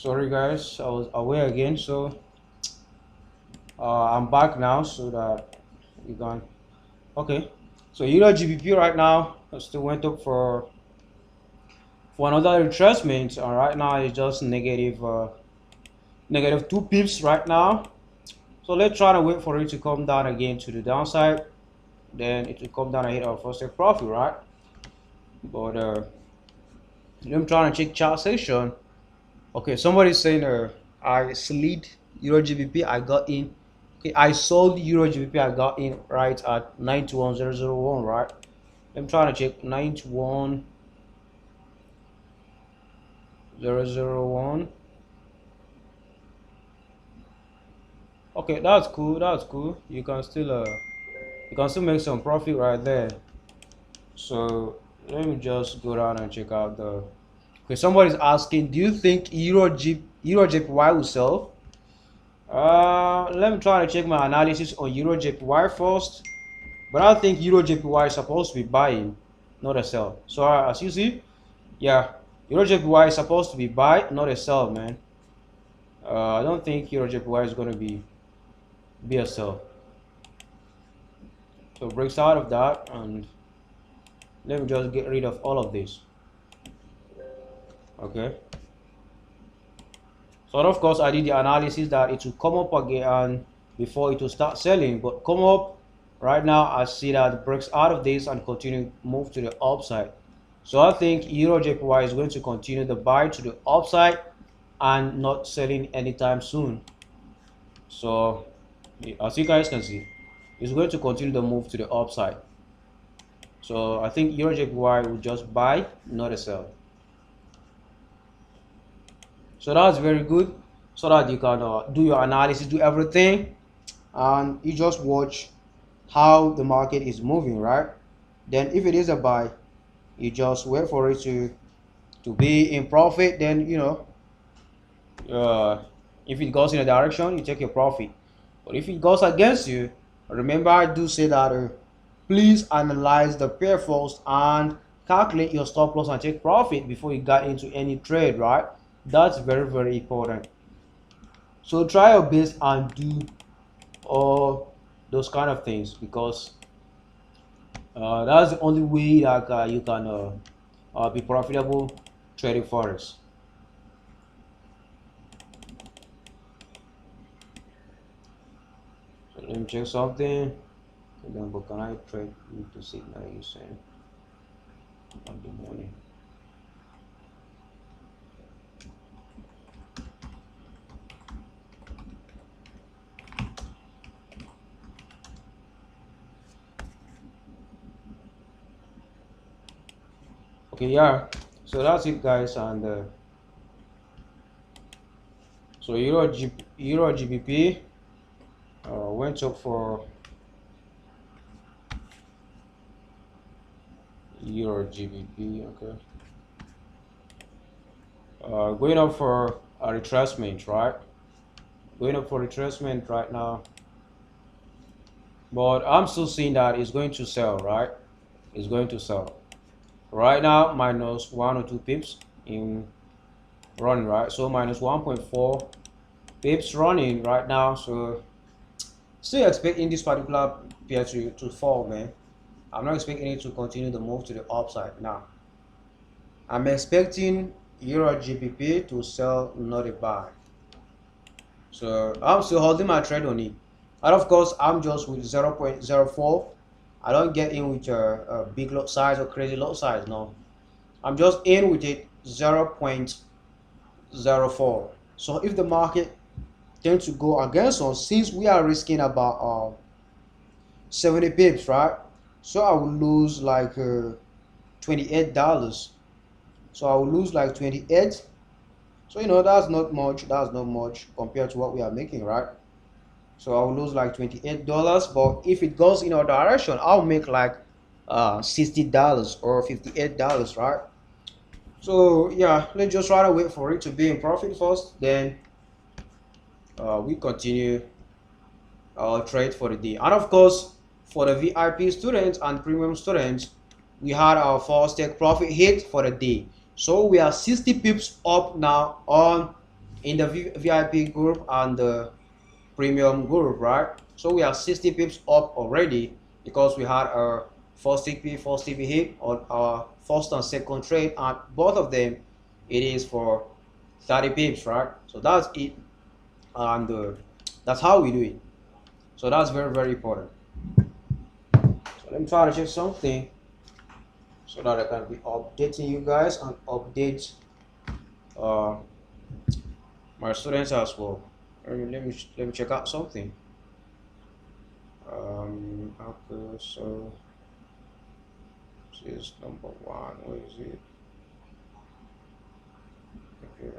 Sorry guys, I was away again. So I'm back now so that you can. Okay, so Euro GBP right now still went up for another retracement, and right now it's just negative 2 pips right now. So let's try to wait for it to come down again to the downside, then it will come down and hit our first take profit, right? But I'm trying to check chart section. Okay, somebody's saying I slid Euro GBP, I got in. Okay, I sold Euro GBP, I got in right at 91001, right? I'm trying to check 91001. Okay, that's cool. That's cool. You can still make some profit right there. So let me just go down and check out the. Okay, somebody's asking, do you think Euro JPY will sell? Let me try to check my analysis on Euro JPY first. But I think Euro JPY is supposed to be buying, not a sell. So as you see, yeah, Euro JPY is supposed to be buy, not a sell, man. I don't think Euro JPY is going to be a sell. So breaks out of that, and let me just get rid of all of this. Okay, so of course I did the analysis that it will come up again before it will start selling, but come up right now. I see that it breaks out of this and continue move to the upside. So I think Euro JPY is going to continue the buy to the upside and not selling anytime soon. So as you guys can see, it's going to continue the move to the upside. So I think Euro JPY will just buy, not a sell. So that's very good, so that you can do your analysis, do everything, and you just watch how the market is moving, right? Then if it is a buy, you just wait for it to be in profit. Then if it goes in a direction, you take your profit. But if it goes against you, remember I do say that please analyze the pair first and calculate your stop loss and take profit before you get into any trade, right? That's very, very important. So try your best and do all those kind of things, because that's the only way that you can be profitable trading forex. So let me check something. Then, but can I trade into signal you saying on the morning? Okay, yeah, so that's it guys. And so Euro GBP went up for Euro GBP. Okay, going up for a retracement, right? Going up for retracement right now, but I'm still seeing that it's going to sell, right? It's going to sell right now, minus 1 or 2 pips in running, right? So minus 1.4 pips running right now. So still expecting this particular pair to fall, man. I'm not expecting it to continue the move to the upside now. I'm expecting Euro GBP to sell, not a buy. So I'm still holding my trade on it, and of course I'm just with 0.04. I don't get in with a big lot size or crazy lot size. No, I'm just in with it 0.04. So if the market tends to go against us, since we are risking about 70 pips, right? So I will lose like $28. So I will lose like 28. So that's not much. That's not much compared to what we are making, right? So I will lose like $28. But if it goes in our direction, I'll make like $60 or $58, right? So yeah, let's just try to wait for it to be in profit first, then we continue our trade for the day. And of course, for the VIP students and premium students, we had our first take profit hit for the day. So we are 60 pips up now on in the VIP group and the premium group, right? So we are 60 pips up already because we had our first TP hit on our first and second trade, and both of them it is for 30 pips, right? So that's it, and that's how we do it. So that's very, very important. So let me try to check something so that I can be updating you guys and update uh, my students as well. Let me check out something. Okay, so this is number one. Where is it? Okay.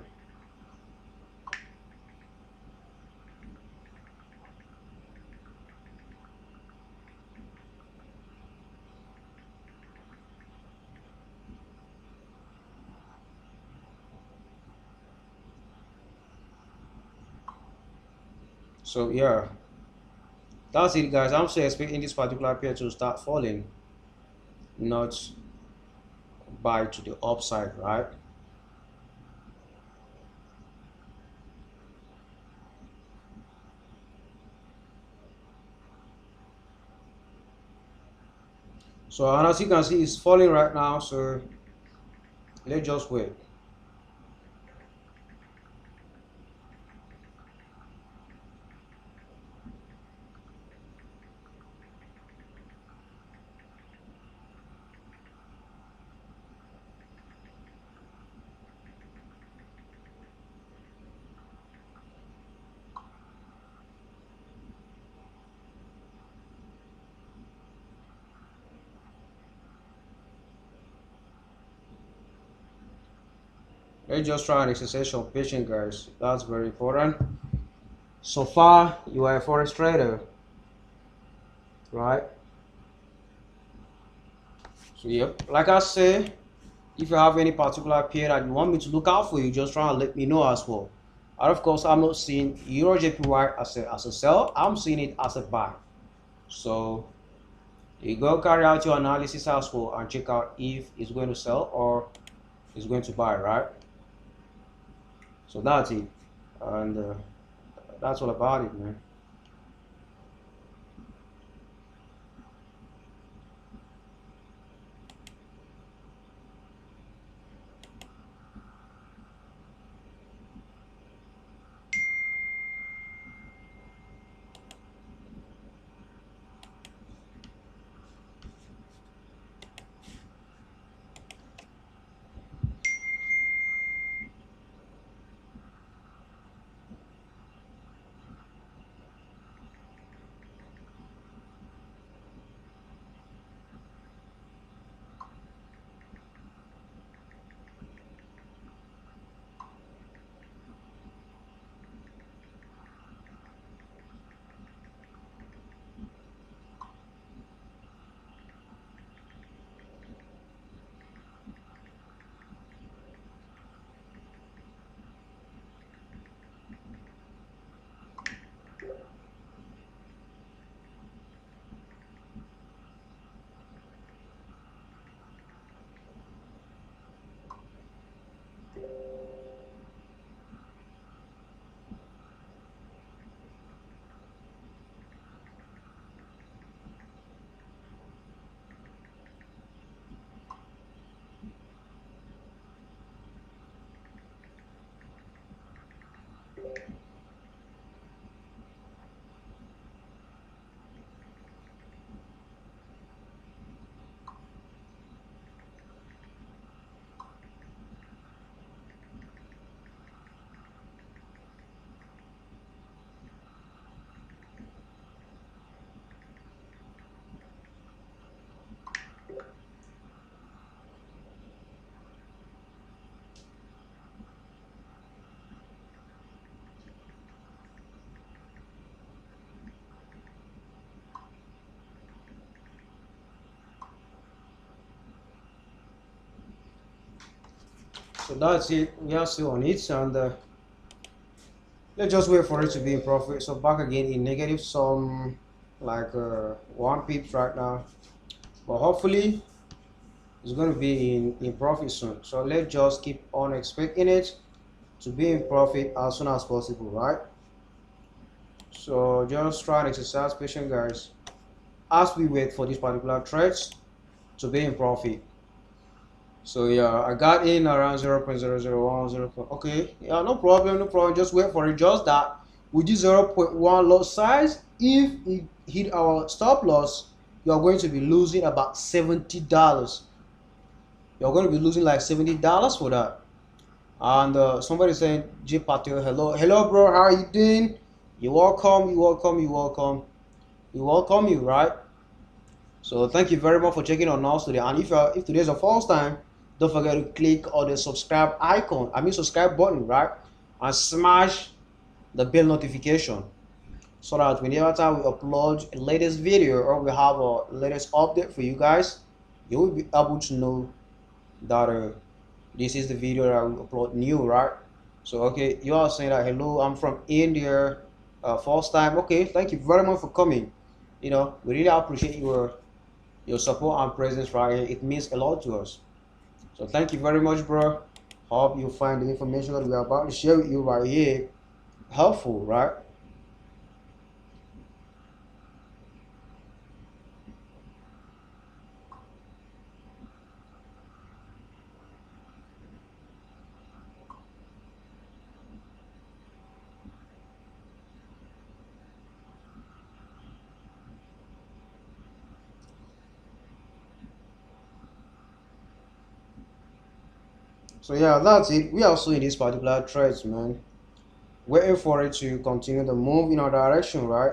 So yeah, that's it, guys. I'm still expecting this particular pair to start falling, not buy to the upside, right? So and as you can see, it's falling right now. So let's just wait. Let's just try and exercise some patience, guys. That's very important. So far, you are a forex trader, right? So yep, like I said, if you have any particular pair that you want me to look out for, you just try and let me know as well. And of course, I'm not seeing Euro JPY as a sell. I'm seeing it as a buy. So you go carry out your analysis as well and check out if it's going to sell or it's going to buy, right? So that's it, and that's all about it, man. So that's it. We are still on it, and let's just wait for it to be in profit. So back again in negative, some like 1 pips right now, but hopefully it's going to be in profit soon. So let's just keep on expecting it, to be in profit as soon as possible, right? So just try and exercise patience, guys, as we wait for this particular trades to be in profit. So yeah, I got in around 0.001, 0. Okay, yeah, no problem, no problem. Just wait for it. Just that with this 0.1 lot size, if it hit our stop loss, you are going to be losing about $70. You're going to be losing like $70 for that. And somebody saying, J Patio, hello, bro. How are you doing? You welcome, you welcome, you welcome, you welcome you, right? So thank you very much for checking on us today. And if today is your first time, don't forget to click on the subscribe icon. Subscribe button, right? And smash the bell notification so that whenever time we upload a latest video or we have a latest update for you guys, you will be able to know that this is the video that we upload new, right? So okay, you are saying that hello, I'm from India, first time. Okay, thank you very much for coming. We really appreciate your support and presence right here. It means a lot to us. So thank you very much, bro. Hope you find the information that we are about to share with you right here helpful, right? So yeah, that's it. We are also in this particular trades, man. Waiting for it to continue to move in our direction, right?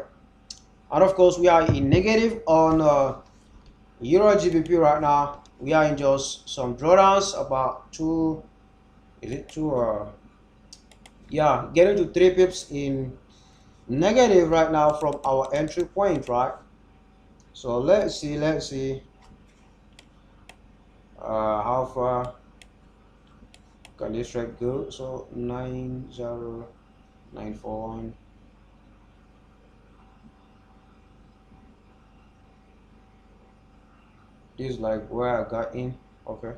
And of course, we are in negative on Euro GBP right now. We are in just some drawdowns about two. Is it two? Yeah, getting to 3 pips in negative right now from our entry point, right? So let's see how far can this trade go. So 90941. This is like where I got in. Okay,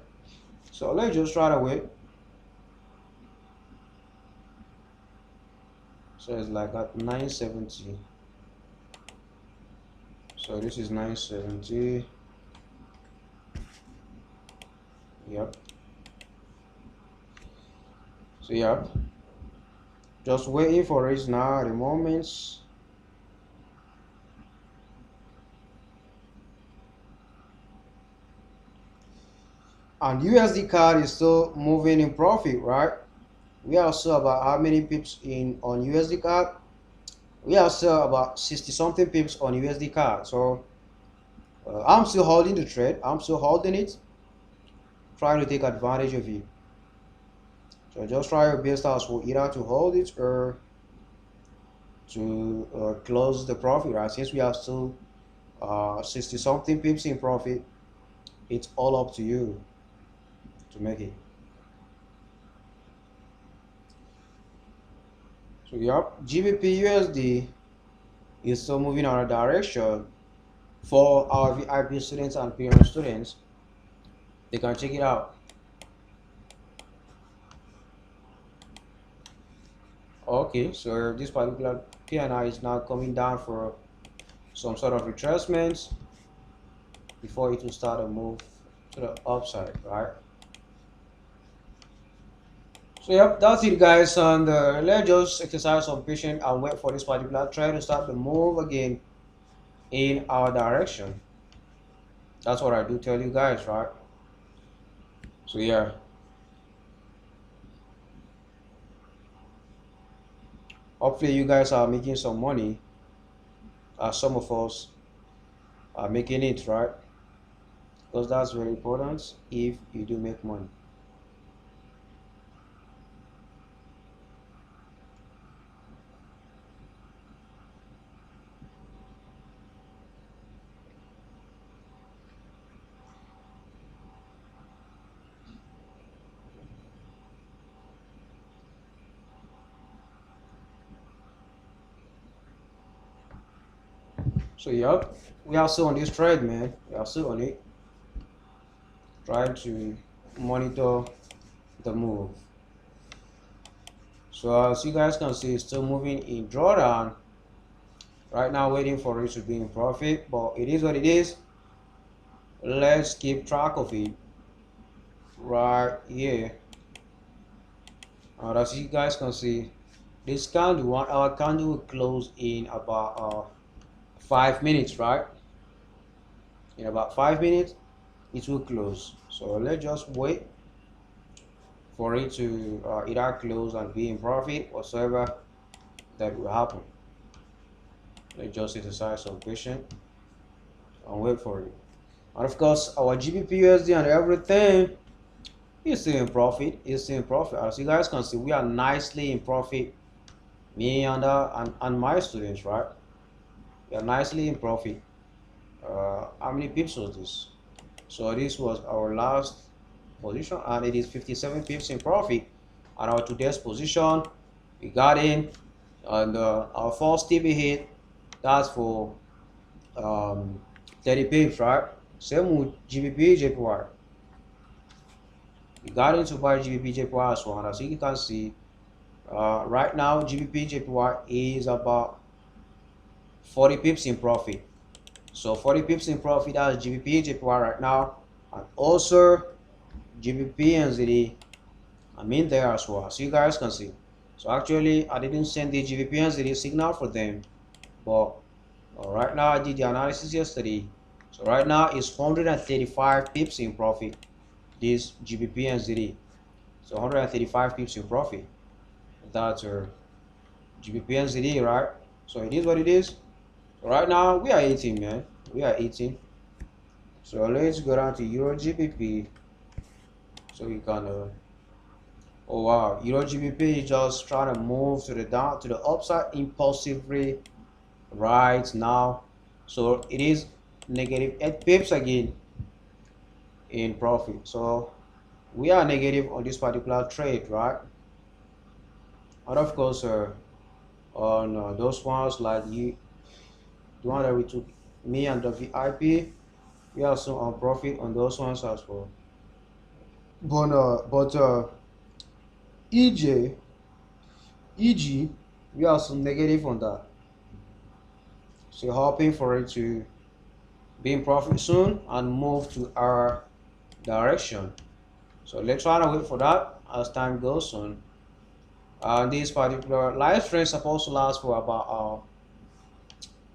so let's just try to wait. So it's like at 970. So this is 970. Yep. So yep, just waiting for it now at the moment. And USD card is still moving in profit, right? We are still about how many pips in on USD card? We are still about 60 something pips on USD card. So I'm still holding the trade. I'm still holding it, trying to take advantage of it. So just try your best as well, either to hold it or to close the profit, right? Since we are still 60 something pips in profit, it's all up to you to make it. So yep, GBP USD is still moving in our direction. For our VIP students and parent students, they can check it out. Okay, so this particular PNI is now coming down for some sort of retracements before it will start to move to the upside, right? So yep, that's it, guys, and let's just exercise some patience and wait for this particular trend to start to move again in our direction. That's what I do tell you guys, right? So yeah, hopefully you guys are making some money, as some of us are making it, right? Because that's very important if you do make money. So yep, we are still on this trade, man. We are still on it. Trying to monitor the move. So as you guys can see, it's still moving in drawdown right now, waiting for it to be in profit, but it is what it is. Let's keep track of it right here. As you guys can see, this candle, 1 hour candle, will close in about 5 minutes, right? In about 5 minutes it will close. So let's just wait for it to either close and be in profit, whatsoever that will happen. Let's just exercise some patience and wait for it. And of course, our GBP USD and everything is still in profit. It's still in profit. As you guys can see, we are nicely in profit. Me and my students, right? We are nicely in profit. How many pips was this? So this was our last position, and it is 57 pips in profit. And our today's position, we got in, and our first TP hit, that's for 30 pips, right? Same with GBP JPY. We got into buy GBP JPY as well. And as you can see, right now GBP JPY is about 40 pips in profit. So 40 pips in profit, that's GBP JPY right now, and also GBP NZD, I'm in there as well, so you guys can see. So actually I didn't send the GBP NZD signal for them, but right now I did the analysis yesterday. So right now it's 135 pips in profit, this GBP NZD. So 135 pips in profit, that's GBP NZD, right? So it is what it is. So right now we are eating, man, we are eating. So let's go down to Euro GBP, so we can oh wow, Euro GBP is just trying to move to the upside impulsively right now. So it is negative 8 pips again in profit. So we are negative on this particular trade, right? And of course on those ones like the one that we took, me and the VIP, we are also on profit on those ones as well. But EG, we are also negative on that. So hoping for it to be in profit soon and move to our direction. So let's try to wait for that as time goes on. This particular live stream is supposed to last for about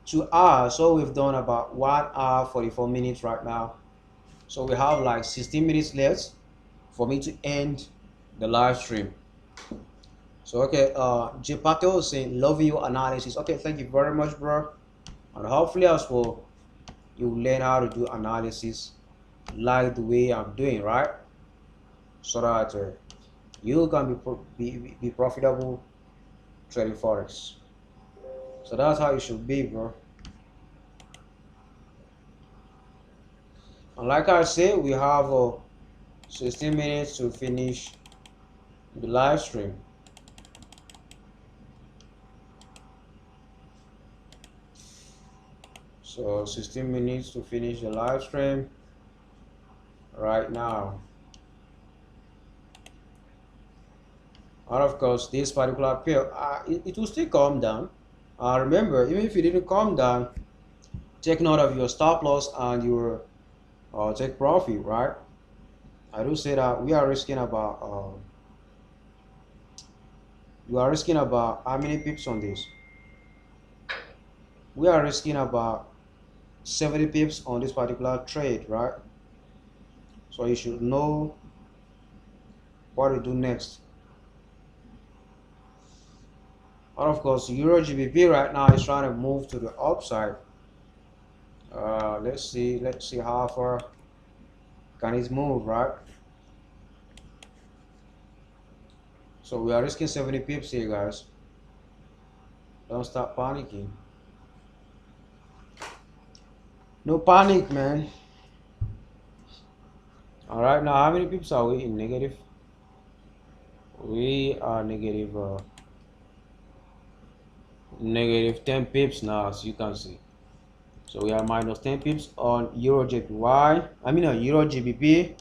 2 hours. So we've done about 1 hour 44 minutes right now. So we have like 16 minutes left for me to end the live stream. So okay, J Patel is saying love your analysis. Okay, thank you very much, bro. And hopefully as well you learn how to do analysis like the way I'm doing, right? So that you can be profitable trading forex. So that's how it should be, bro. And like I said, we have 16 minutes to finish the live stream. So 16 minutes to finish the live stream right now. And of course, this particular pair, it will still come down. Remember, even if it didn't come down, take note of your stop loss and your take profit, right? I do say that we are risking about how many pips on this? We are risking about 70 pips on this particular trade, right? So you should know what to do next. And of course, Euro GBP right now is trying to move to the upside. Let's see how far can it move, right? So we are risking 70 pips here, guys. Don't stop panicking. No panic, man. All right, now how many pips are we in negative? We are negative negative 10 pips now, as you can see. So we are minus 10 pips on Euro JPY. I mean on Euro GBP.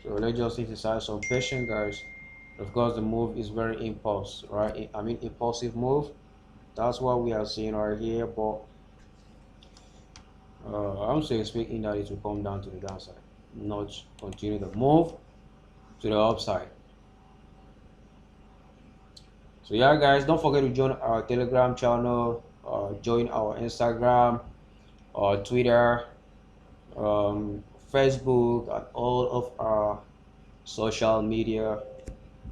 So let's just exercise some patience, guys. Of course, the move is very impulse, right? I mean, impulsive move. That's what we are seeing right here. But I'm still expecting that it will come down to the downside, not continue the move to the upside. So yeah, guys, don't forget to join our Telegram channel, join our Instagram, Twitter, Facebook, and all of our social media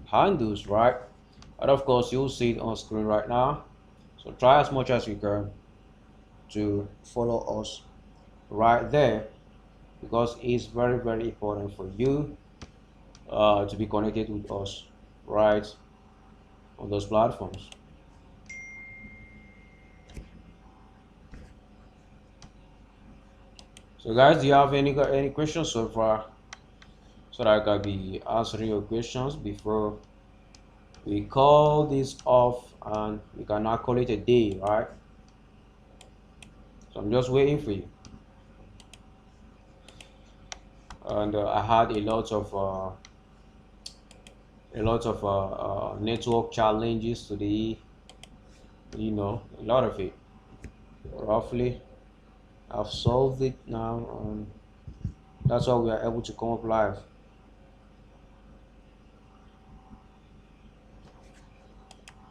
handles, right? And of course, you'll see it on screen right now. So try as much as you can to follow us right there, because it's very, very important for you to be connected with us right on those platforms. So guys, do you have any questions so far, so that I can be answering your questions before we call this off and we can now call it a day, right? So I'm just waiting for you. And I had a lot of network challenges today, a lot of it. Roughly I've solved it now, and that's why we are able to come up live.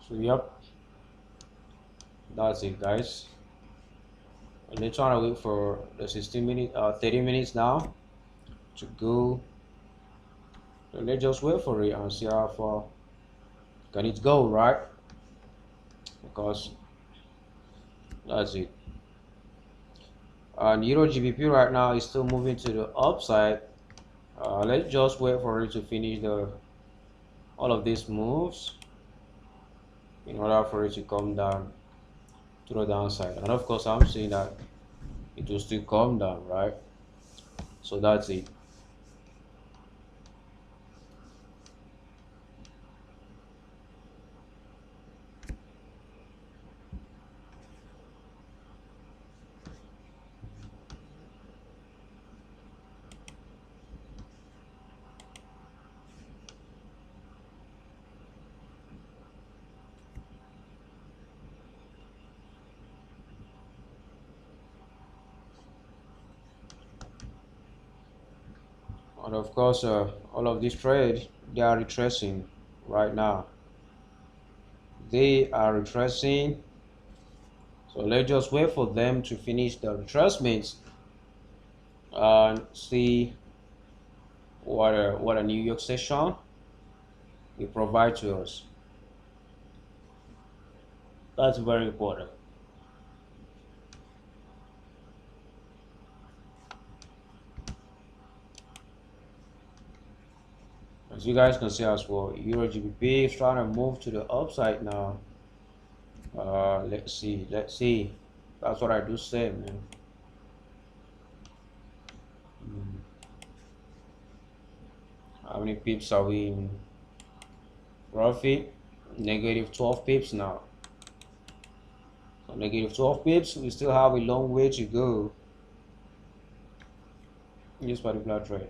So yep, that's it, guys. And they're trying to wait for the 30 minutes now to go. So let's just wait for it and see how far can it go, right? Because that's it. And Euro GBP right now is still moving to the upside. Let's just wait for it to finish all of these moves in order for it to come down to the downside. And of course, I'm seeing that it will still come down, right? So that's it. And of course, all of these trades, they are retracing right now. They are retracing. So let's just wait for them to finish the retracements and see what a New York session will provide to us. That's very important. As you guys can see as well, Euro GBP is trying to move to the upside now. Let's see. That's what I do say, man. How many pips are we in profit? Negative 12 pips now. So negative 12 pips, we still have a long way to go in this particular trade.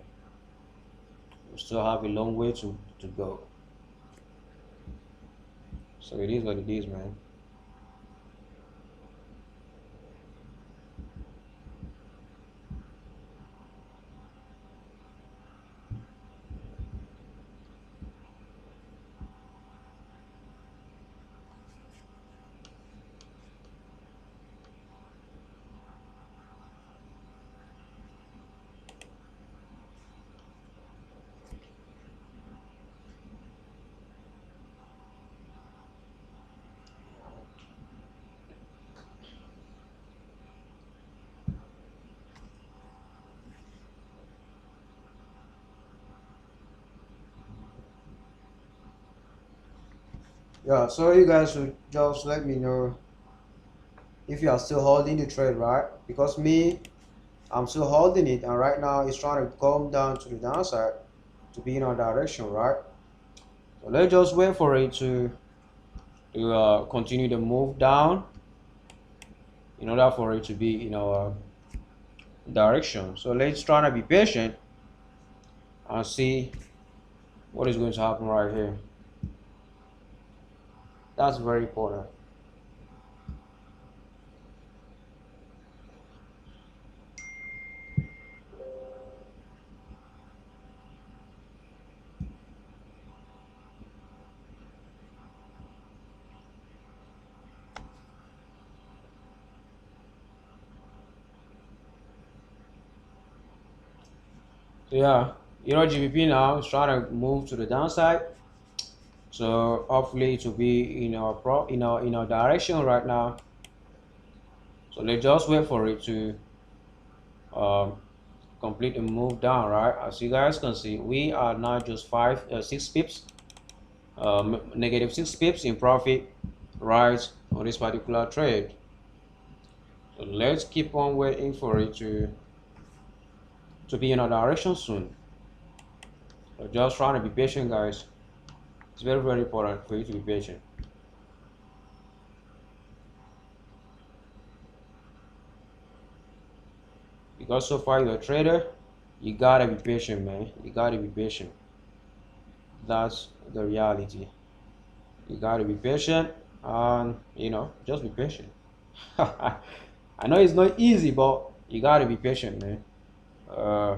We still have a long way to go. So it is what it is, man. Yeah, so you guys should just let me know if you are still holding the trade, right? Because me, I'm still holding it, and right now it's trying to come down to the downside to be in our direction, right? So let's just wait for it to continue to move down in order for it to be in our direction. So let's try to be patient and see what is going to happen right here. That's very important. So yeah, GBP now is trying to move to the downside. So hopefully it will be in our in our direction right now. So let's just wait for it to um, complete a move down, right? As you guys can see, we are now just 6 pips, negative 6 pips in profit, right, on this particular trade. So let's keep on waiting for it to be in our direction soon. So just trying to be patient, guys. It's very, very important for you to be patient. Because so far you're a trader, you gotta be patient, man. You gotta be patient. That's the reality. You gotta be patient, and just be patient. I know it's not easy, but you gotta be patient, man. Uh,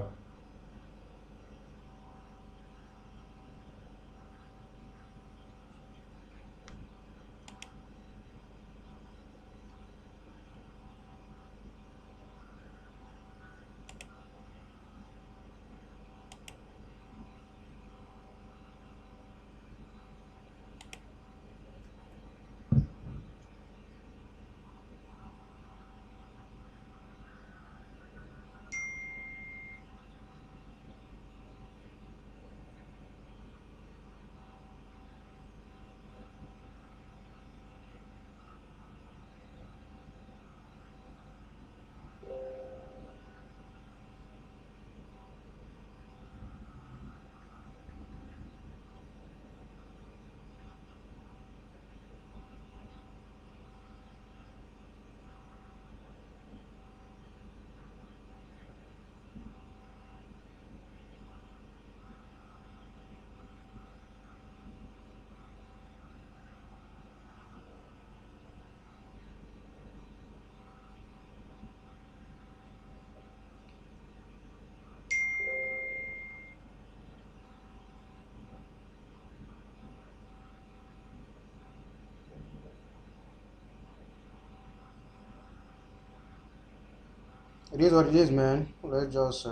it is what it is, man. Let's just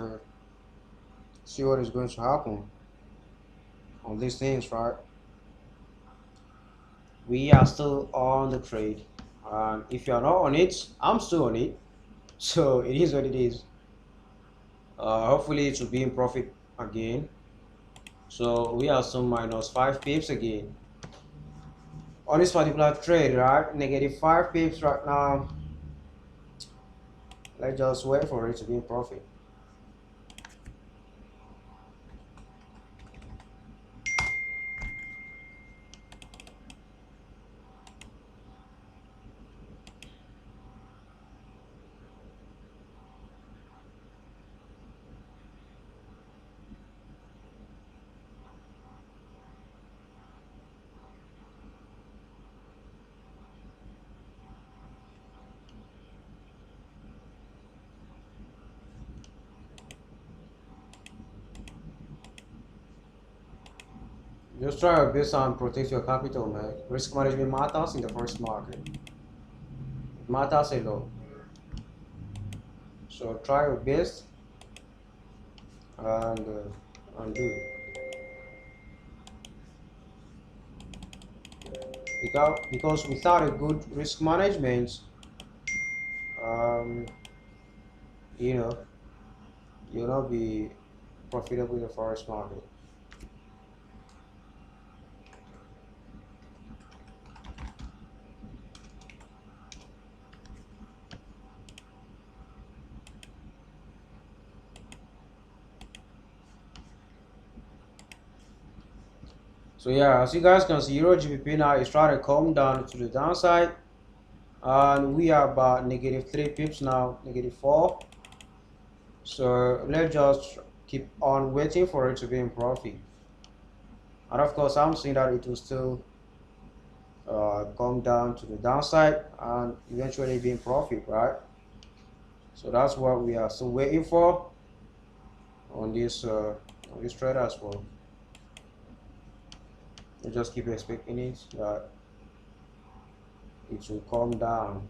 see what is going to happen on these things, right? We are still on the trade, and if you are not on it, I'm still on it. So it is what it is. Hopefully it will be in profit again. So we are still minus 5 pips again on this particular trade, right? Negative 5 pips right now. Let's just wait for it to be in profit. Just try your best and protect your capital, man. Risk management matters in the first market. It matters a lot. So try your best and do it. Because without a good risk management, um, you know, you'll not be profitable in the forex market. So yeah, as you guys can see, Euro GBP now is trying to come down to the downside, and we are about negative 3 pips now, negative 4. So let's just keep on waiting for it to be in profit. And of course, I'm seeing that it will still come down to the downside and eventually be in profit, right? So that's what we are still waiting for on this trade as well. We just keep expecting it that it will come down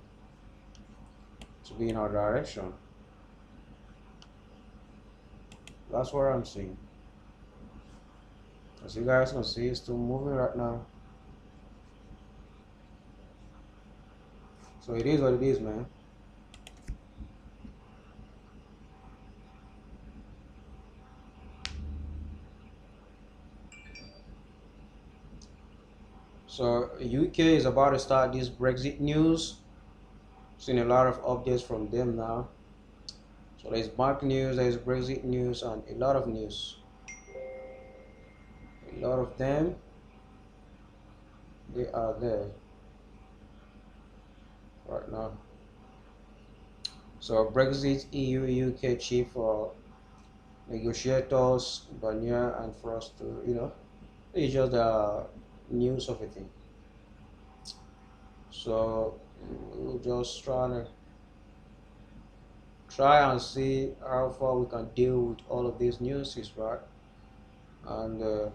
to be in our direction. That's what I'm seeing. As you guys can see, it's still moving right now. So it is what it is, man. So UK is about to start this Brexit news. Seen a lot of updates from them now. So there's bank news, there's Brexit news, and a lot of news. A lot of them, they are there right now. So Brexit, EU, UK chief negotiators, Barnier and Frost, it's just the news of a thing. So we're just try and see how far we can deal with all of these news, right? And so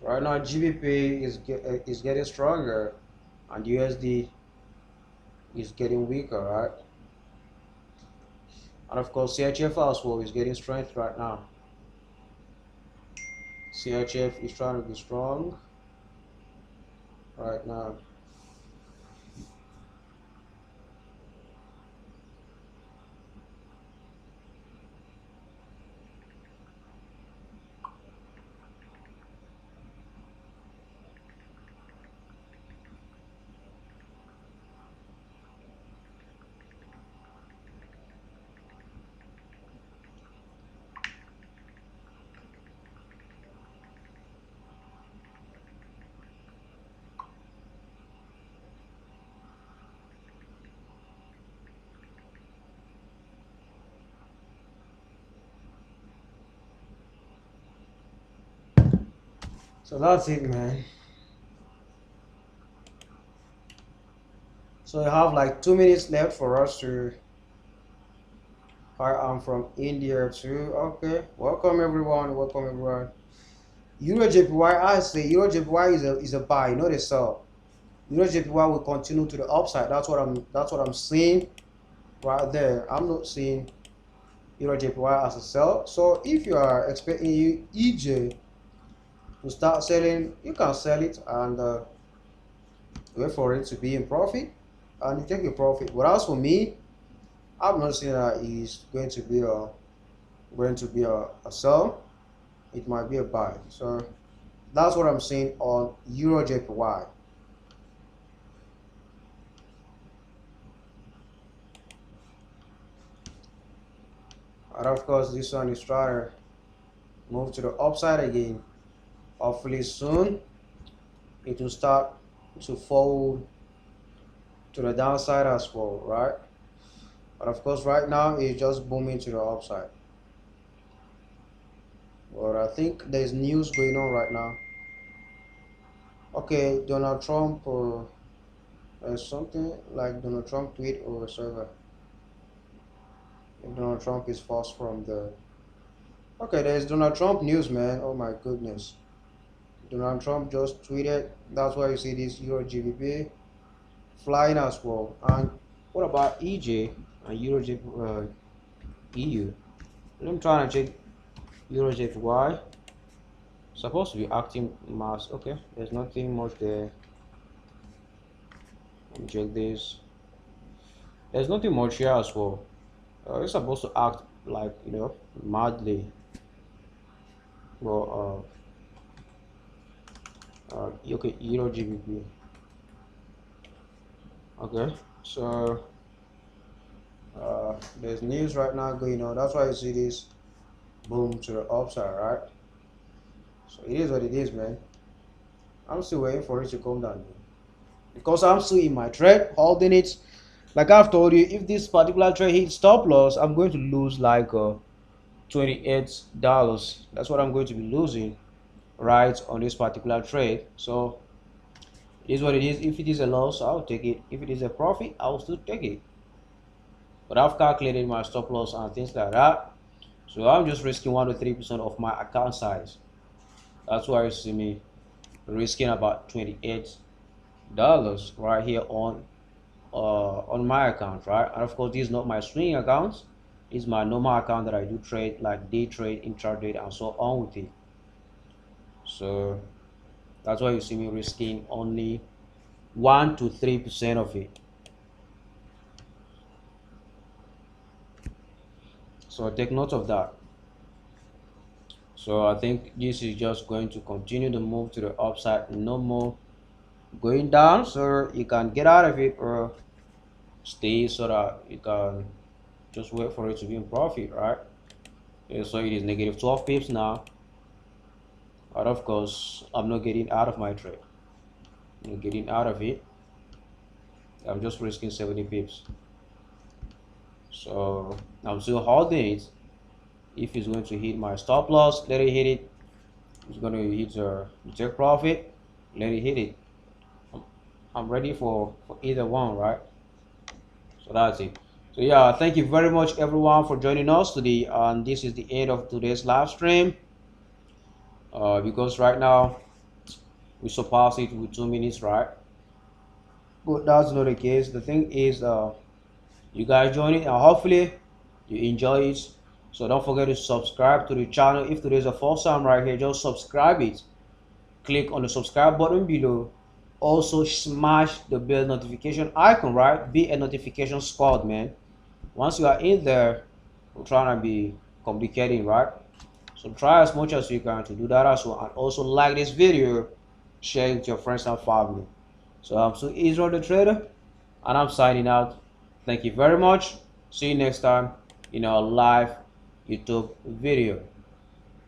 right now GBP is getting stronger, and USD is getting weaker, right? And of course CHF as well is getting strength right now. CHF is trying to be strong right now. So that's it, man. So you have like 2 minutes left for us to. Hi, I'm from India too. Okay, welcome everyone. Welcome everyone. Euro JPY, I say Euro JPY is a buy, not a sell. Euro JPY will continue to the upside. That's what I'm seeing right there. I'm not seeing Euro JPY as a sell. So if you are expecting EJ to start selling, you can sell it and wait for it to be in profit, and you take your profit. But as for me, I'm not saying that it's going to be a sell. It might be a buy. So that's what I'm saying on Euro JPY. And of course, this one is trying to move to the upside again. Hopefully soon it will start to fold to the downside as well, right? But of course right now it's just booming to the upside. But I think there's news going on right now. Okay, Donald Trump or something like Donald Trump tweet or whatever. If Donald Trump is forced from the. Okay, there's Donald Trump news, man. Oh my goodness. Donald Trump just tweeted. That's why you see this Euro GBP flying as well. And what about EJ and Euro EU? I'm trying to check Euro JPY. Supposed to be acting mass. Okay, there's nothing much there. Let me check this. There's nothing much here as well. It's supposed to act like madly. Well, okay, Euro GBP. Okay, so there's news right now going on. That's why you see this boom to the upside, right? So it is what it is, man. I'm still waiting for it to come down, because I'm still in my trade, holding it. Like I've told you, if this particular trade hits stop loss, I'm going to lose like $28. That's what I'm going to be losing. right, on this particular trade. So it is what it is. If it is a loss, I'll take it. If it is a profit, I'll still take it. But I've calculated my stop loss and things like that. So I'm just risking 1 to 3% of my account size. That's why you see me risking about $28 right here on my account, right? And of course, this is not my swing account. This is my normal account that I do trade, like day trade, intraday, and so on with it. So that's why you see me risking only 1 to 3% of it. So take note of that. So I think this is just going to continue to move to the upside, no more going down, so you can get out of it or stay so that you can just wait for it to be in profit, right? Yeah, so it is negative 12 pips now. But of course, I'm not getting out of my trade. I'm getting out of it. I'm just risking 70 pips. So I'm still holding it. If it's going to hit my stop loss, let it hit it. It's going to hit the take profit, let it hit it. I'm ready for either one, right? So that's it. So yeah, thank you very much everyone for joining us today, and this is the end of today's live stream. Because right now we surpassed it with 2 minutes, right? But that's not the case. The thing is, you guys join it and hopefully you enjoy it. So don't forget to subscribe to the channel. If today's a first time right here, just subscribe it. Click on the subscribe button below. Also smash the bell notification icon, right? Be a notification squad, man. Once you are in there, we're trying to be communicating, right? So try as much as you can to do that as well, and also like this video, share it with your friends and family. So I'm still Israel the Trader, and I'm signing out. Thank you very much. See you next time in our live YouTube video.